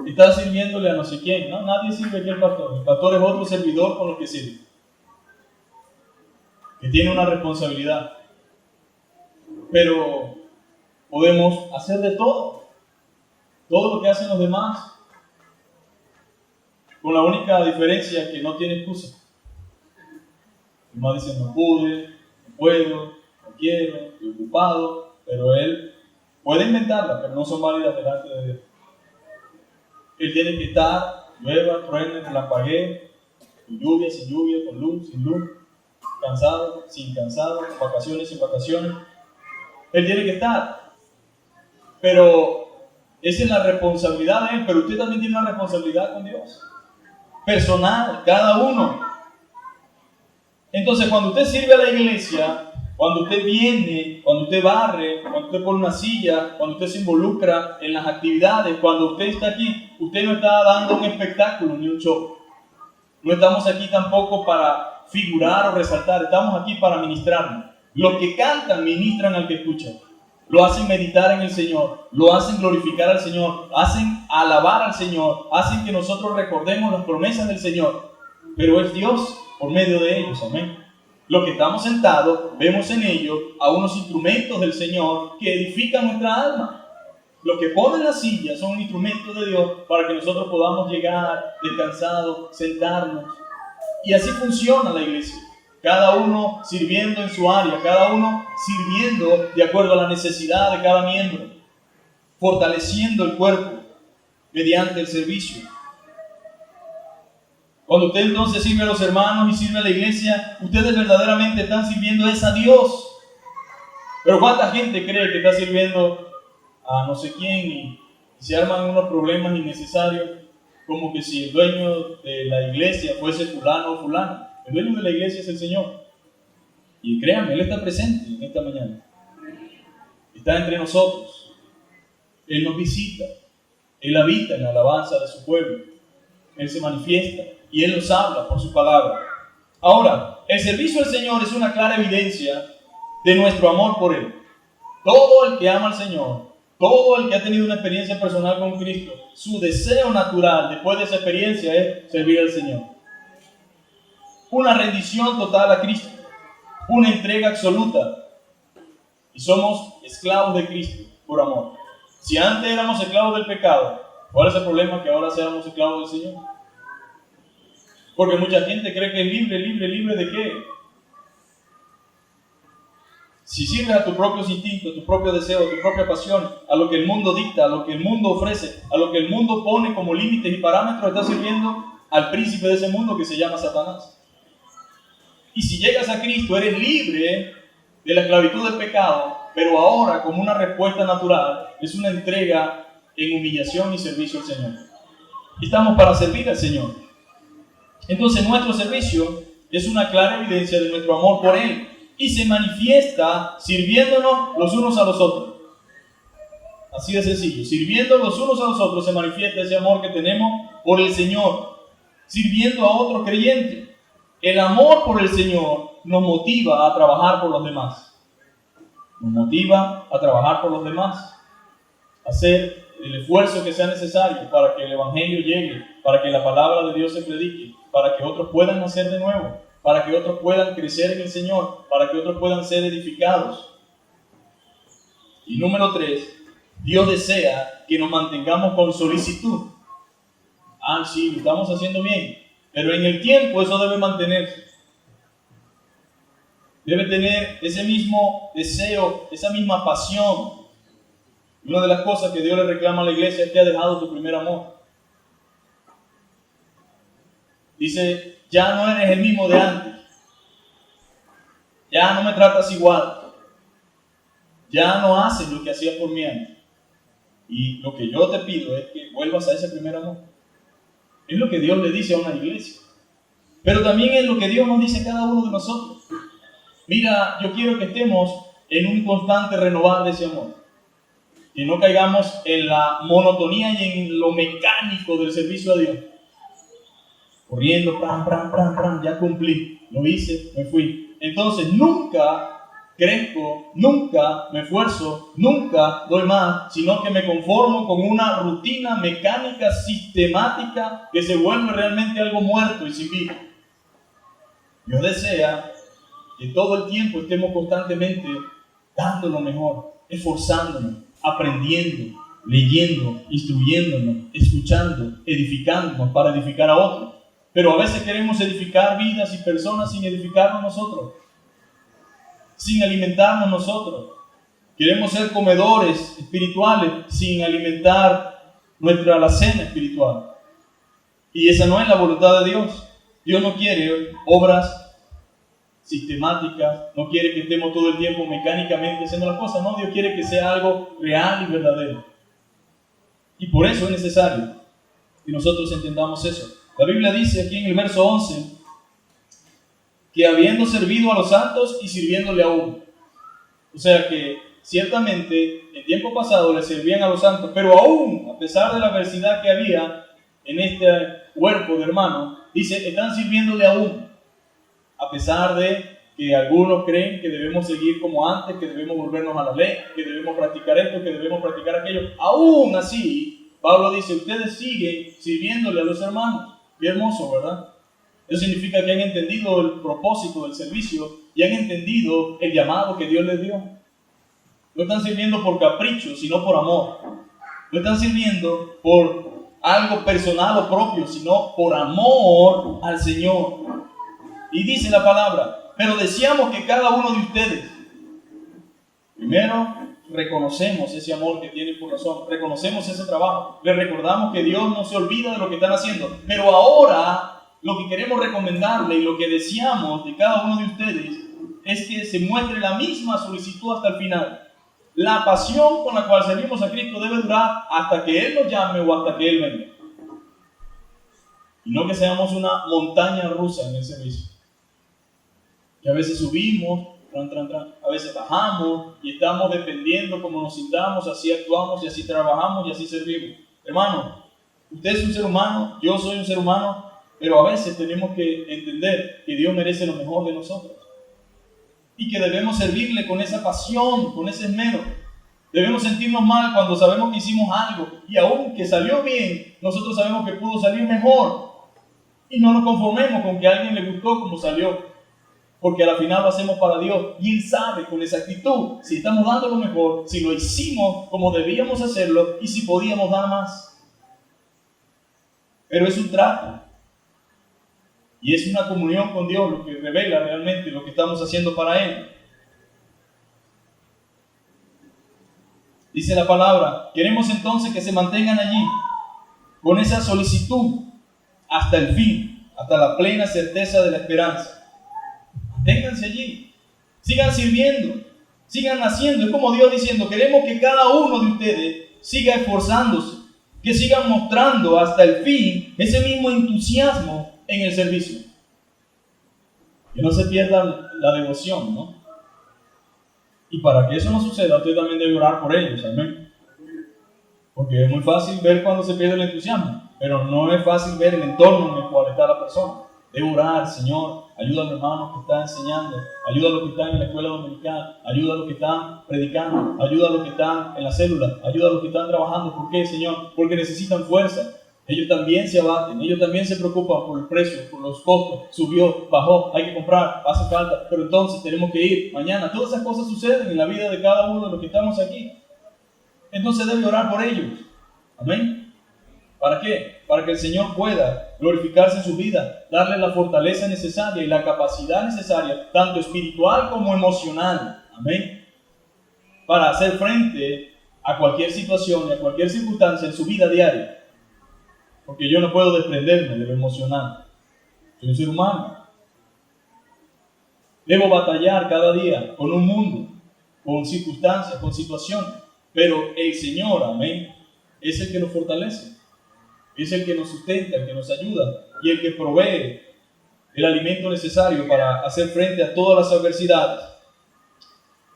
está sirviéndole a no sé quién. No, nadie sirve aquí al pastor. El pastor es otro servidor con lo que sirve, que tiene una responsabilidad. Pero podemos hacer de todo lo que hacen los demás, con la única diferencia que no tiene excusa. Los demás dicen, no pude, no puedo, no quiero, estoy ocupado, pero él puede inventarla, pero no son válidas delante de Dios. Él tiene que estar, llueva, truene, relampaguee, con lluvia, sin lluvia, con luz, sin luz, cansado, sin cansado, con vacaciones, sin vacaciones. Él tiene que estar, pero esa es la responsabilidad de él, pero usted también tiene una responsabilidad con Dios, personal, cada uno. Entonces, cuando usted sirve a la iglesia, cuando usted viene, cuando usted barre, cuando usted pone una silla, cuando usted se involucra en las actividades, cuando usted está aquí, usted no está dando un espectáculo ni un show. No estamos aquí tampoco para figurar o resaltar, estamos aquí para ministrarnos. Los que cantan ministran al que escucha. Lo hacen meditar en el Señor, lo hacen glorificar al Señor, hacen alabar al Señor, hacen que nosotros recordemos las promesas del Señor. Pero es Dios por medio de ellos, amén. Los que estamos sentados, vemos en ellos a unos instrumentos del Señor que edifican nuestra alma. Los que ponen la silla son instrumentos de Dios para que nosotros podamos llegar descansados, sentarnos. Y así funciona la iglesia. Cada uno sirviendo en su área, cada uno sirviendo de acuerdo a la necesidad de cada miembro, fortaleciendo el cuerpo mediante el servicio. Cuando usted entonces sirve a los hermanos y sirve a la iglesia, ustedes verdaderamente están sirviendo a Dios. Pero ¿cuánta gente cree que está sirviendo a no sé quién y se arman unos problemas innecesarios, como que si el dueño de la iglesia fuese fulano o fulano? El dueño de la iglesia es el Señor. Y créanme, Él está presente en esta mañana. Está entre nosotros. Él nos visita. Él habita en la alabanza de su pueblo. Él se manifiesta y Él nos habla por su palabra. Ahora, el servicio al Señor es una clara evidencia de nuestro amor por Él. Todo el que ama al Señor, todo el que ha tenido una experiencia personal con Cristo, su deseo natural después de esa experiencia es servir al Señor. Una rendición total a Cristo, una entrega absoluta. Y somos esclavos de Cristo por amor. Si antes éramos esclavos del pecado, ¿cuál es el problema que ahora seamos esclavos del Señor? Porque mucha gente cree que es libre, ¿libre de qué? Si sirves a tus propios instintos, a tus propios deseos, a tu propia pasión, a lo que el mundo dicta, a lo que el mundo ofrece, a lo que el mundo pone como límites y parámetros, estás sirviendo al príncipe de ese mundo que se llama Satanás. Y si llegas a Cristo, eres libre de la esclavitud del pecado, pero ahora, como una respuesta natural, es una entrega en humillación y servicio al Señor. Estamos para servir al Señor. Entonces, nuestro servicio es una clara evidencia de nuestro amor por Él y se manifiesta sirviéndonos los unos a los otros. Así de sencillo. Sirviendo los unos a los otros se manifiesta ese amor que tenemos por el Señor, sirviendo a otros creyentes. El amor por el Señor nos motiva a trabajar por los demás. Nos motiva a trabajar por los demás. A hacer el esfuerzo que sea necesario para que el Evangelio llegue, para que la palabra de Dios se predique, para que otros puedan nacer de nuevo, para que otros puedan crecer en el Señor, para que otros puedan ser edificados. Y número 3, Dios desea que nos mantengamos con solicitud. Sí, lo estamos haciendo bien. Pero en el tiempo eso debe mantenerse. Debe tener ese mismo deseo, esa misma pasión. Una de las cosas que Dios le reclama a la iglesia es que ha dejado tu primer amor. Dice, ya no eres el mismo de antes. Ya no me tratas igual. Ya no haces lo que hacías por mí antes. Y lo que yo te pido es que vuelvas a ese primer amor. Es lo que Dios le dice a una iglesia. Pero también es lo que Dios nos dice a cada uno de nosotros. Mira, yo quiero que estemos en un constante renovar de ese amor. Que no caigamos en la monotonía y en lo mecánico del servicio a Dios. Corriendo, ya cumplí, lo hice, me fui. Entonces nunca crezco, nunca me esfuerzo, nunca doy más, sino que me conformo con una rutina mecánica sistemática que se vuelve realmente algo muerto y sin vida. Dios desea que todo el tiempo estemos constantemente dando lo mejor, esforzándonos, aprendiendo, leyendo, instruyéndonos, escuchando, edificándonos para edificar a otros. Pero a veces queremos edificar vidas y personas sin edificarnos nosotros, sin alimentarnos nosotros. Queremos ser comedores espirituales sin alimentar nuestra alacena espiritual. Y esa no es la voluntad de Dios. Dios no quiere obras sistemáticas, no quiere que estemos todo el tiempo mecánicamente haciendo las cosas. No, Dios quiere que sea algo real y verdadero. Y por eso es necesario que nosotros entendamos eso. La Biblia dice aquí en el verso 11 que habiendo servido a los santos y sirviéndole aún. O sea que ciertamente en tiempo pasado le servían a los santos, pero aún, a pesar de la adversidad que había en este cuerpo de hermanos, dice, están sirviéndole aún. A pesar de que algunos creen que debemos seguir como antes, que debemos volvernos a la ley, que debemos practicar esto, que debemos practicar aquello. Aún así, Pablo dice, ustedes siguen sirviéndole a los hermanos. Qué hermoso, ¿verdad? Eso significa que han entendido el propósito del servicio y han entendido el llamado que Dios les dio. No están sirviendo por capricho, sino por amor. No están sirviendo por algo personal o propio, sino por amor al Señor. Y dice la palabra, pero deseamos que cada uno de ustedes, primero, reconocemos ese amor que tienen por nosotros, reconocemos ese trabajo, les recordamos que Dios no se olvida de lo que están haciendo, pero ahora lo que queremos recomendarle y lo que deseamos de cada uno de ustedes es que se muestre la misma solicitud hasta el final. La pasión con la cual servimos a Cristo debe durar hasta que Él nos llame o hasta que Él venga. Y no que seamos una montaña rusa en el servicio. Que a veces subimos, a veces bajamos y estamos dependiendo como nos sintamos, así actuamos y así trabajamos y así servimos. Hermano, usted es un ser humano, yo soy un ser humano, pero a veces tenemos que entender que Dios merece lo mejor de nosotros y que debemos servirle con esa pasión, con ese esmero. Debemos sentirnos mal cuando sabemos que hicimos algo y aun que salió bien, nosotros sabemos que pudo salir mejor y no nos conformemos con que a alguien le gustó como salió. Porque al final lo hacemos para Dios y Él sabe con exactitud si estamos dando lo mejor, si lo hicimos como debíamos hacerlo y si podíamos dar más. Pero es un trato y es una comunión con Dios lo que revela realmente lo que estamos haciendo para Él. Dice la palabra, queremos entonces que se mantengan allí con esa solicitud hasta el fin, hasta la plena certeza de la esperanza. Ténganse allí, sigan sirviendo, sigan haciendo. Es como Dios diciendo, queremos que cada uno de ustedes siga esforzándose, que sigan mostrando hasta el fin ese mismo entusiasmo en el servicio. Que no se pierda la devoción, ¿no? Y para que eso no suceda, usted también debe orar por ellos, amén. Porque es muy fácil ver cuando se pierde el entusiasmo, pero no es fácil ver el entorno en el cual está la persona. Debe orar, Señor, ayuda a los hermanos que están enseñando, ayuda a los que están en la escuela dominical, ayuda a los que están predicando, ayuda a los que están en la célula, ayuda a los que están trabajando. ¿Por qué, Señor? Porque necesitan fuerza. Ellos también se abaten, ellos también se preocupan por el precio, por los costos, subió, bajó, hay que comprar, hace falta, pero entonces tenemos que ir mañana. Todas esas cosas suceden en la vida de cada uno de los que estamos aquí. Entonces debe orar por ellos. Amén. ¿Para qué? Para que el Señor pueda glorificarse en su vida, darle la fortaleza necesaria y la capacidad necesaria, tanto espiritual como emocional. Amén. Para hacer frente a cualquier situación y a cualquier circunstancia en su vida diaria. Porque yo no puedo desprenderme de lo emocional. Soy un ser humano. Debo batallar cada día con un mundo, con circunstancias, con situaciones. Pero el Señor, amén, es el que nos fortalece. Es el que nos sustenta, el que nos ayuda y el que provee el alimento necesario para hacer frente a todas las adversidades.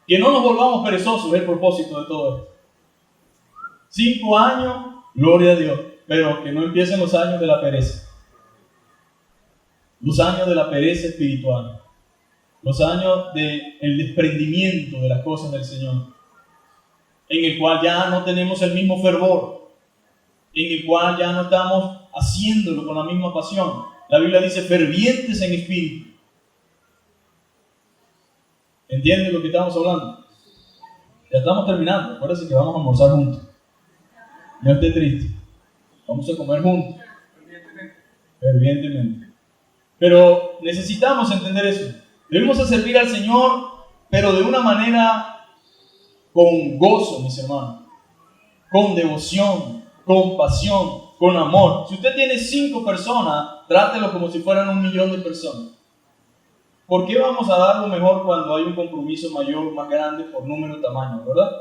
Que no nos volvamos perezosos es el propósito de todo esto. 5 años, gloria a Dios, pero que no empiecen los años de la pereza. Los años de la pereza espiritual. Los años del desprendimiento de las cosas del Señor. En el cual ya no tenemos el mismo fervor. En el cual ya no estamos haciéndolo con la misma pasión. La Biblia dice fervientes en espíritu. ¿Entienden lo que estamos hablando? Ya estamos terminando. Acuérdense que vamos a almorzar juntos. No esté triste. Vamos a comer juntos. Fervientemente. Pero necesitamos entender eso. Debemos servir al Señor, pero de una manera con gozo, mis hermanos. Con devoción, con pasión, con amor. Si usted tiene 5 personas, trátelo como si fueran 1.000.000 de personas. ¿Por qué vamos a dar lo mejor cuando hay un compromiso mayor, más grande, por número, tamaño, verdad?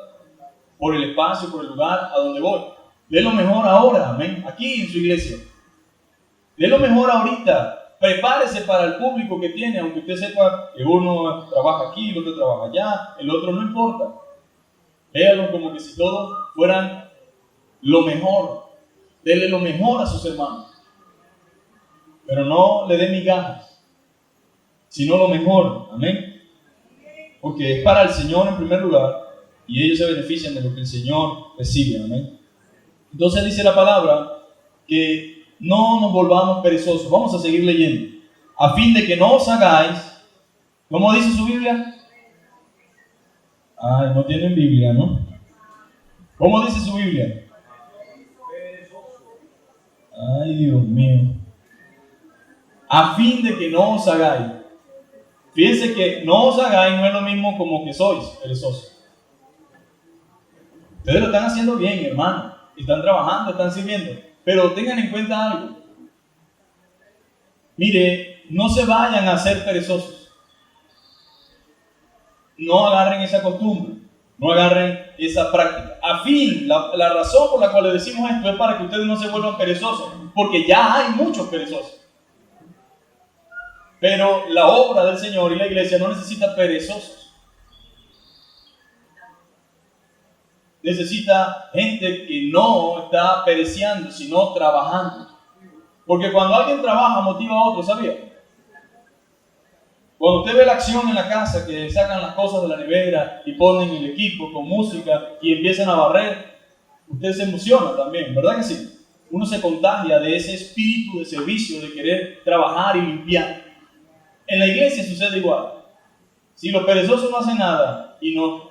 Por el espacio, por el lugar, a donde voy. Dé lo mejor ahora, amén. Aquí en su iglesia. Dé lo mejor ahorita. Prepárese para el público que tiene, aunque usted sepa que uno trabaja aquí, el otro trabaja allá, el otro no importa. Véalo como que si todos fueran lo mejor. Dele lo mejor a sus hermanos. Pero no le dé migajas, sino lo mejor. Amén. Porque es para el Señor en primer lugar y ellos se benefician de lo que el Señor recibe. Amén. Entonces dice la palabra que no nos volvamos perezosos. Vamos a seguir leyendo. A fin de que no os hagáis. ¿Cómo dice su Biblia? Ay, no tienen Biblia, ¿no? ¿Cómo dice su Biblia? Ay, Dios mío. A fin de que no os hagáis. Fíjense que no os hagáis no es lo mismo como que sois perezosos. Ustedes lo están haciendo bien, hermano. Están trabajando, están sirviendo. Pero tengan en cuenta algo. Mire, no se vayan a ser perezosos. No agarren esa costumbre. No agarren esa práctica. A fin, la razón por la cual le decimos esto es para que ustedes no se vuelvan perezosos. Porque ya hay muchos perezosos. Pero la obra del Señor y la iglesia no necesita perezosos. Necesita gente que no está pereciendo, sino trabajando. Porque cuando alguien trabaja, motiva a otro, ¿sabía? Cuando usted ve la acción en la casa, que sacan las cosas de la nevera y ponen el equipo con música y empiezan a barrer, usted se emociona también, ¿verdad que sí? Uno se contagia de ese espíritu de servicio, de querer trabajar y limpiar. En la iglesia sucede igual. Si los perezosos no hacen nada y nos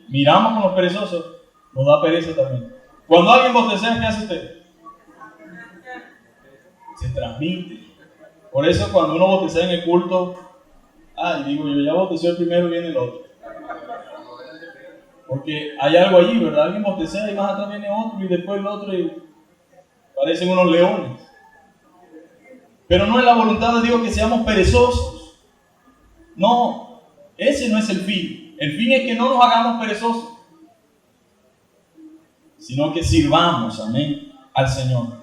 miramos con los perezosos, nos da pereza también. Cuando alguien bostecea, ¿qué hace usted? Se transmite. Por eso cuando uno bostecea en el culto, digo yo, ya bosteceó el primero y viene el otro. Porque hay algo allí, ¿verdad? Alguien bostecea y más atrás viene otro y después el otro y parecen unos leones. Pero no es la voluntad de Dios que seamos perezosos. No, ese no es el fin. El fin es que no nos hagamos perezosos, sino que sirvamos, amén, al Señor.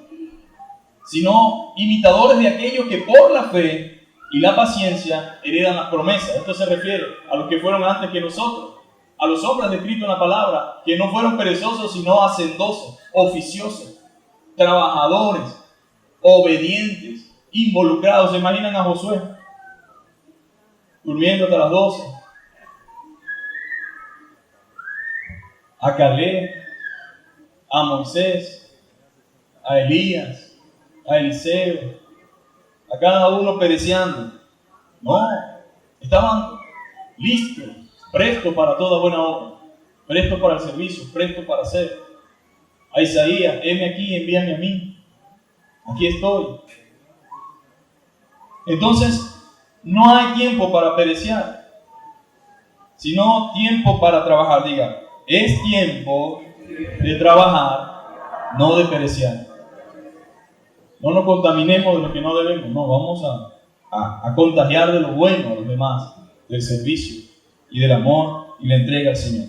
Sino imitadores de aquellos que por la fe y la paciencia heredan las promesas. Esto se refiere a los que fueron antes que nosotros, a los hombres descritos en la palabra, que no fueron perezosos, sino hacendosos, oficiosos, trabajadores, obedientes, involucrados. ¿Se imaginan a Josué durmiendo hasta las 12? A Caleb, a Moisés, a Elías, a Eliseo, a cada uno pereciendo. No, estaban listos, prestos para toda buena obra, prestos para el servicio, prestos para hacer. A Isaías, heme aquí, envíame a mí. Aquí estoy. Entonces, no hay tiempo para pereciar, sino tiempo para trabajar. Diga, es tiempo de trabajar, no de pereciar. No nos contaminemos de lo que no debemos. No, vamos a contagiar de lo bueno a los demás, del servicio y del amor y la entrega al Señor.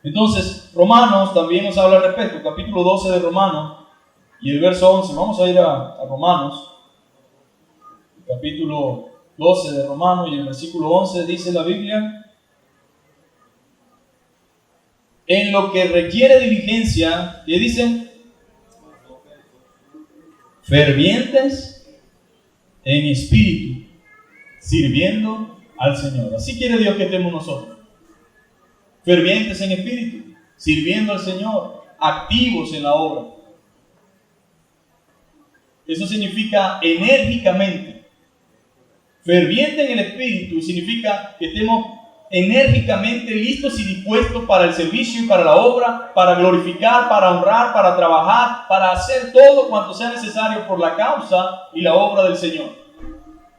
Entonces, Romanos también nos habla al respecto. Capítulo 12 de Romanos y el verso 11. Vamos a ir a Romanos. Capítulo 12 de Romanos y el versículo 11 dice la Biblia: en lo que requiere diligencia, ¿qué dicen? Fervientes en espíritu, sirviendo al Señor. Así quiere Dios que estemos nosotros. Fervientes en espíritu, sirviendo al Señor, activos en la obra. Eso significa enérgicamente. Ferviente en el espíritu significa que estemos enérgicamente listos y dispuestos para el servicio y para la obra, para glorificar, para honrar, para trabajar, para hacer todo cuanto sea necesario por la causa y la obra del Señor.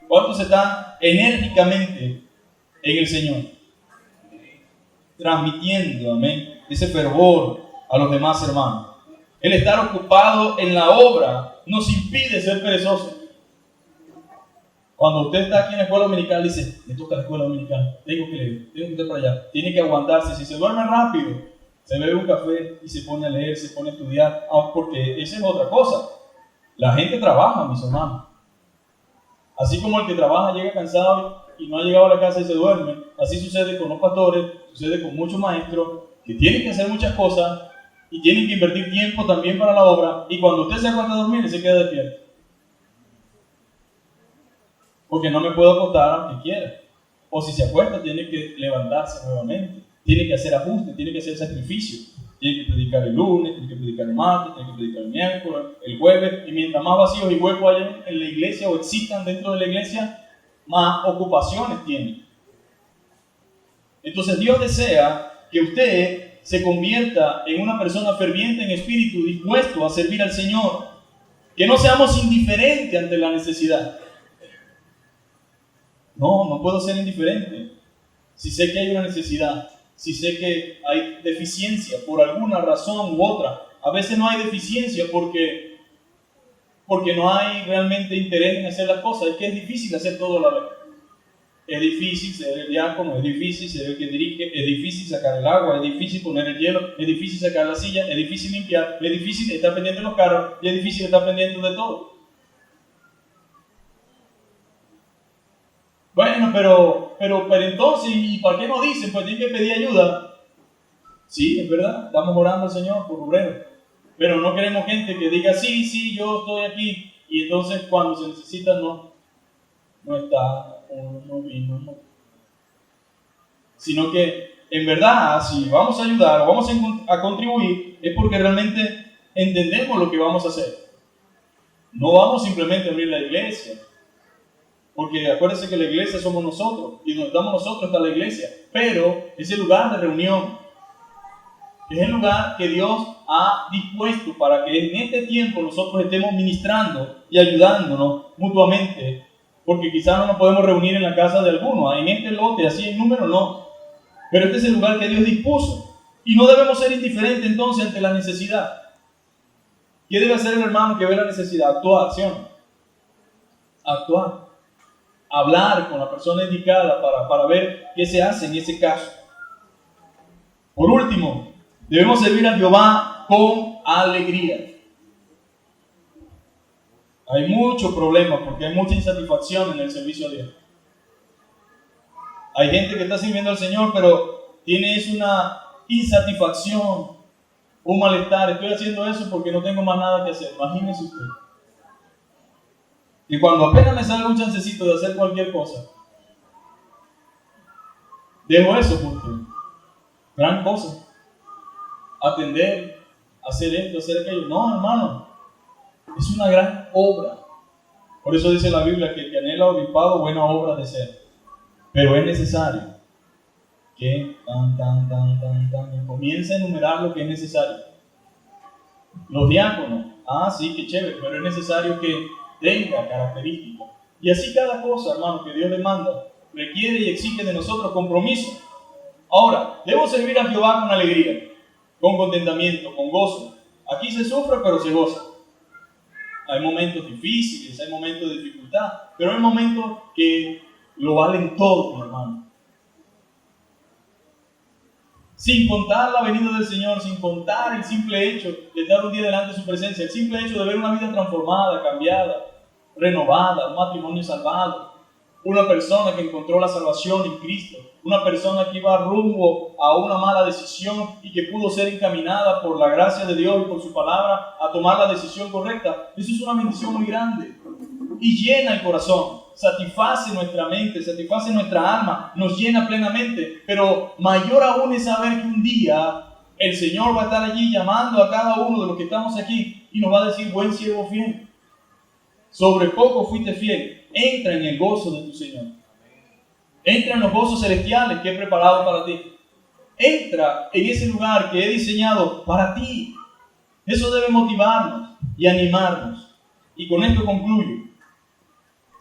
¿Cuántos están enérgicamente en el Señor? Transmitiendo, amén, ese fervor a los demás hermanos. El estar ocupado en la obra nos impide ser perezosos. Cuando usted está aquí en la escuela dominical, dice, me toca la escuela dominical, tengo que leer, tengo que ir para allá. Tiene que aguantarse. Si se duerme rápido, se bebe un café y se pone a leer, se pone a estudiar, porque esa es otra cosa. La gente trabaja, mis hermanos. Así como el que trabaja llega cansado y no ha llegado a la casa y se duerme, así sucede con los pastores, sucede con muchos maestros que tienen que hacer muchas cosas y tienen que invertir tiempo también para la obra, y cuando usted se acuesta a dormir, se queda despierto. Porque no me puedo acostar aunque quiera. O si se acuesta, tiene que levantarse nuevamente. Tiene que hacer ajustes, tiene que hacer sacrificios. Tiene que predicar el lunes, tiene que predicar el martes, tiene que predicar el miércoles, el jueves. Y mientras más vacíos y huecos hayan en la iglesia o existan dentro de la iglesia, más ocupaciones tiene. Entonces Dios desea que usted se convierta en una persona ferviente en espíritu, dispuesto a servir al Señor. Que no seamos indiferentes ante la necesidad. No puedo ser indiferente. Si sé que hay una necesidad, si sé que hay deficiencia por alguna razón u otra. A veces no hay deficiencia porque no hay realmente interés en hacer las cosas. Es que es difícil hacer todo a la vez. Es difícil ser el diácono, es difícil ser el que dirige, es difícil sacar el agua, es difícil poner el hielo, es difícil sacar la silla, es difícil limpiar, es difícil estar pendiente de los carros y es difícil estar pendiente de todo. Bueno, pero entonces, ¿y para qué nos dicen? Pues tienen que pedir ayuda. Sí, es verdad, estamos orando al Señor por obreros. Pero no queremos gente que diga, sí, yo estoy aquí. Y entonces cuando se necesita no está, o no vino, no. Sino que, en verdad, si vamos a ayudar o vamos a contribuir, es porque realmente entendemos lo que vamos a hacer. No vamos simplemente a abrir la iglesia. Porque acuérdense que la iglesia somos nosotros, y donde estamos nosotros está la iglesia. Pero es el lugar de reunión. Es el lugar que Dios ha dispuesto para que en este tiempo nosotros estemos ministrando y ayudándonos mutuamente. Porque quizás no nos podemos reunir en la casa de alguno, en este lote, así en número no. Pero este es el lugar que Dios dispuso. Y no debemos ser indiferentes entonces ante la necesidad. ¿Qué debe hacer el hermano que ve la necesidad? Actuar, ¿sí o no? Actuar. Hablar con la persona indicada para ver qué se hace en ese caso. Por último, debemos servir a Jehová con alegría. Hay muchos problemas porque hay mucha insatisfacción en el servicio a Dios. Hay gente que está sirviendo al Señor, pero tiene una insatisfacción, un malestar. Estoy haciendo eso porque no tengo más nada que hacer. Imagínese usted. Y cuando apenas me salga un chancecito de hacer cualquier cosa, dejo eso porque gran cosa. Atender, hacer esto, hacer aquello. No, hermano. Es una gran obra. Por eso dice la Biblia que el que anhela obispado, buena obra desea. Pero es necesario que comience a enumerar lo que es necesario. Los diáconos, sí, qué chévere, pero es necesario que tenga características. Y así cada cosa, hermano, que Dios demanda, requiere y exige de nosotros compromiso. Ahora, debo servir a Jehová con alegría, con contentamiento, con gozo. Aquí se sufre, pero se goza. Hay momentos difíciles, hay momentos de dificultad, pero hay momentos que lo valen todo, mi hermano. Sin contar la venida del Señor, sin contar el simple hecho de estar un día delante de su presencia, el simple hecho de ver una vida transformada, cambiada, renovada, un matrimonio salvado, una persona que encontró la salvación en Cristo, una persona que iba rumbo a una mala decisión y que pudo ser encaminada por la gracia de Dios y por su palabra a tomar la decisión correcta. Eso es una bendición muy grande y llena el corazón, satisface nuestra mente, satisface nuestra alma, nos llena plenamente. Pero mayor aún es saber que un día el Señor va a estar allí llamando a cada uno de los que estamos aquí y nos va a decir: buen siervo fiel, sobre poco fuiste fiel, entra en el gozo de tu Señor. Entra en los gozos celestiales que he preparado para ti. Entra en ese lugar que he diseñado para ti. Eso debe motivarnos y animarnos. Y con esto concluyo.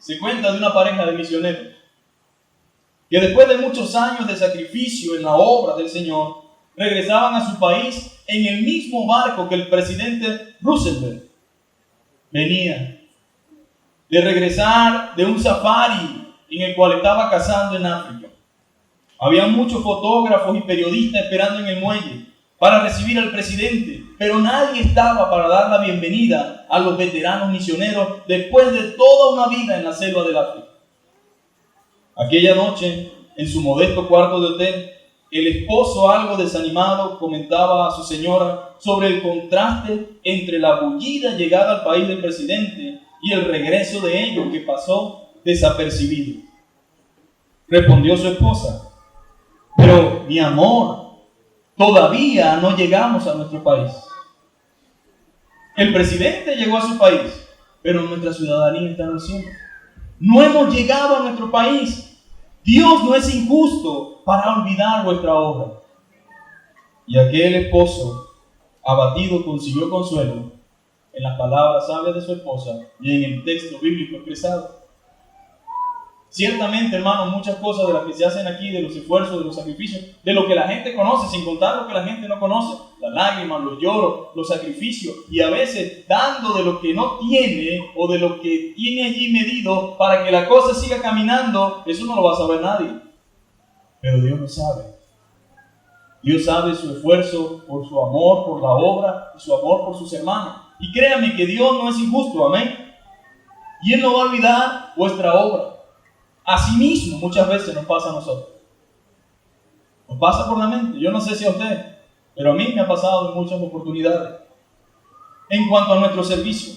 Se cuenta de una pareja de misioneros que después de muchos años de sacrificio en la obra del Señor, regresaban a su país en el mismo barco que el presidente Roosevelt venía de regresar de un safari en el cual estaba cazando en África. Había muchos fotógrafos y periodistas esperando en el muelle para recibir al presidente, pero nadie estaba para dar la bienvenida a los veteranos misioneros después de toda una vida en la selva del África. Aquella noche, en su modesto cuarto de hotel, el esposo, algo desanimado, comentaba a su señora sobre el contraste entre la bullida llegada al país del presidente y el regreso de ellos, que pasó desapercibido. Respondió su esposa: pero mi amor, todavía no llegamos a nuestro país. El presidente llegó a su país, pero nuestra ciudadanía está en los cielos. No hemos llegado a nuestro país. Dios no es injusto para olvidar vuestra obra. Y aquel esposo, abatido, consiguió consuelo en las palabras sabias de su esposa y en el texto bíblico expresado. Ciertamente, hermanos, muchas cosas de las que se hacen aquí, de los esfuerzos, de los sacrificios, de lo que la gente conoce, sin contar lo que la gente no conoce, las lágrimas, los lloros, los sacrificios, y a veces dando de lo que no tiene o de lo que tiene allí medido para que la cosa siga caminando, eso no lo va a saber nadie. Pero Dios lo sabe. Dios sabe su esfuerzo por su amor, por la obra, y su amor por sus hermanos. Y créanme que Dios no es injusto, amén. Y Él no va a olvidar vuestra obra. Asimismo, muchas veces nos pasa a nosotros. Nos pasa por la mente. Yo no sé si a usted, pero a mí me ha pasado en muchas oportunidades en cuanto a nuestro servicio.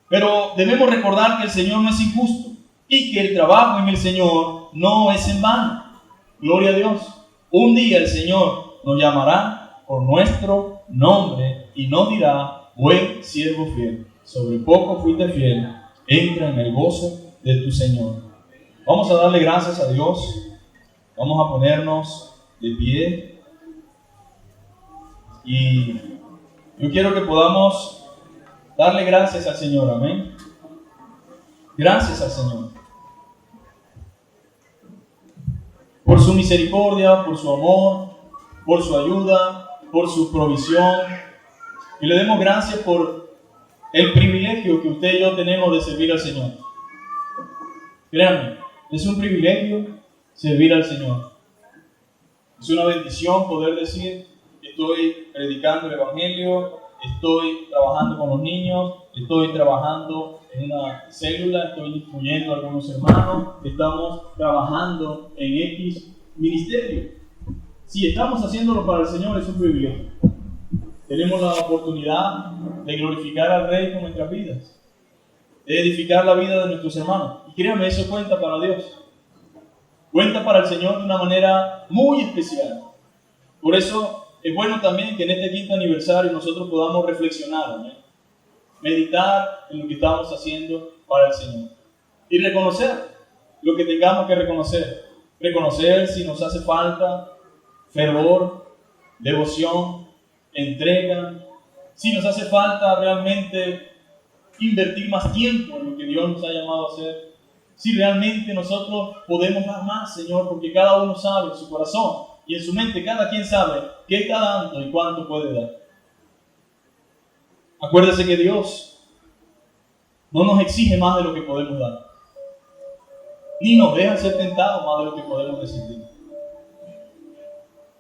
Pero debemos recordar que el Señor no es injusto y que el trabajo en el Señor no es en vano. Gloria a Dios. Un día el Señor nos llamará por nuestro nombre y nos dirá: buen siervo fiel, sobre poco fuiste fiel, entra en el gozo de tu Señor. Vamos a darle gracias a Dios. Vamos a ponernos de pie. Y yo quiero que podamos darle gracias al Señor. Amén. Gracias al Señor por su misericordia, por su amor, por su ayuda, por su provisión. Y le demos gracias por el privilegio que usted y yo tenemos de servir al Señor. Créanme, es un privilegio servir al Señor. Es una bendición poder decir: estoy predicando el Evangelio, estoy trabajando con los niños, estoy trabajando en una célula, estoy influyendo a algunos hermanos, estamos trabajando en X ministerio. Si estamos haciéndolo para el Señor, es un privilegio. Tenemos la oportunidad de glorificar al Rey con nuestras vidas, de edificar la vida de nuestros hermanos. Y créanme, eso cuenta para Dios. Cuenta para el Señor de una manera muy especial. Por eso es bueno también que en este 5º aniversario nosotros podamos reflexionar, ¿no? Meditar en lo que estamos haciendo para el Señor. Y reconocer lo que tengamos que reconocer. Reconocer si nos hace falta fervor, devoción, entrega. Si nos hace falta realmente invertir más tiempo en lo que Dios nos ha llamado a hacer. Si realmente nosotros podemos dar más, Señor, porque cada uno sabe en su corazón y en su mente, cada quien sabe qué está dando y cuánto puede dar. Acuérdese que Dios no nos exige más de lo que podemos dar, ni nos deja ser tentados más de lo que podemos decidir.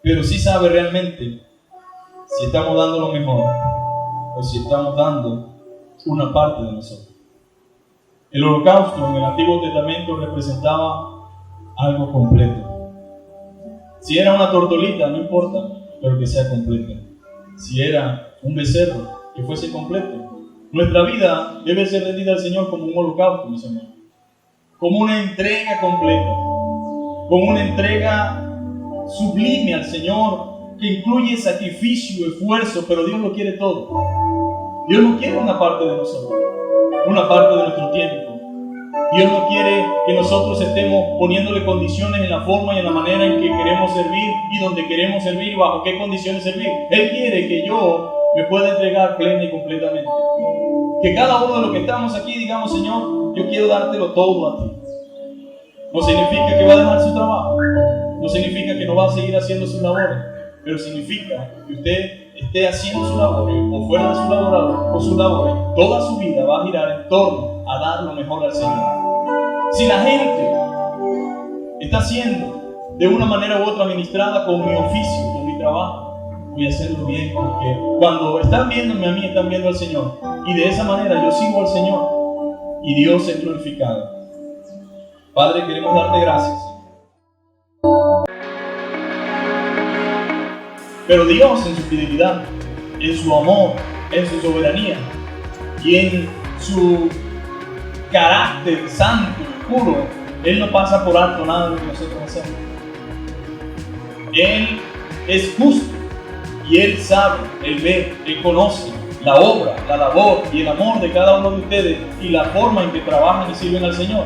Pero sí sabe realmente si estamos dando lo mejor o si estamos dando una parte de nosotros. El holocausto en el Antiguo Testamento representaba algo completo. Si era una tortolita, no importa, pero que sea completa. Si era un becerro, que fuese completo. Nuestra vida debe ser rendida al Señor como un holocausto, mis hermanos. Como una entrega completa. Como una entrega sublime al Señor, que incluye sacrificio, esfuerzo, pero Dios lo quiere todo. Dios no quiere una parte de nosotros, una parte de nuestro tiempo. Dios no quiere que nosotros estemos poniéndole condiciones en la forma y en la manera en que queremos servir y donde queremos servir y bajo qué condiciones servir. Él quiere que yo me pueda entregar plena y completamente. Que cada uno de los que estamos aquí digamos, Señor, yo quiero dártelo todo a ti. No significa que va a dejar su trabajo, no significa que no va a seguir haciendo sus labores, pero significa que usted esté haciendo su labor o fuera de su labor o sus labores, toda su vida va a girar en torno a dar lo mejor al Señor. Si la gente está haciendo de una manera u otra administrada con mi oficio, con mi trabajo, voy a hacerlo bien, porque cuando están viéndome a mí, están viendo al Señor, y de esa manera yo sigo al Señor y Dios es glorificado. Padre, queremos darte gracias. Pero Dios en su fidelidad, en su amor, en su soberanía y en su carácter santo y puro, Él no pasa por alto nada de lo que nosotros hacemos. Él es justo y Él sabe, Él ve, Él conoce la obra, la labor y el amor de cada uno de ustedes y la forma en que trabajan y sirven al Señor.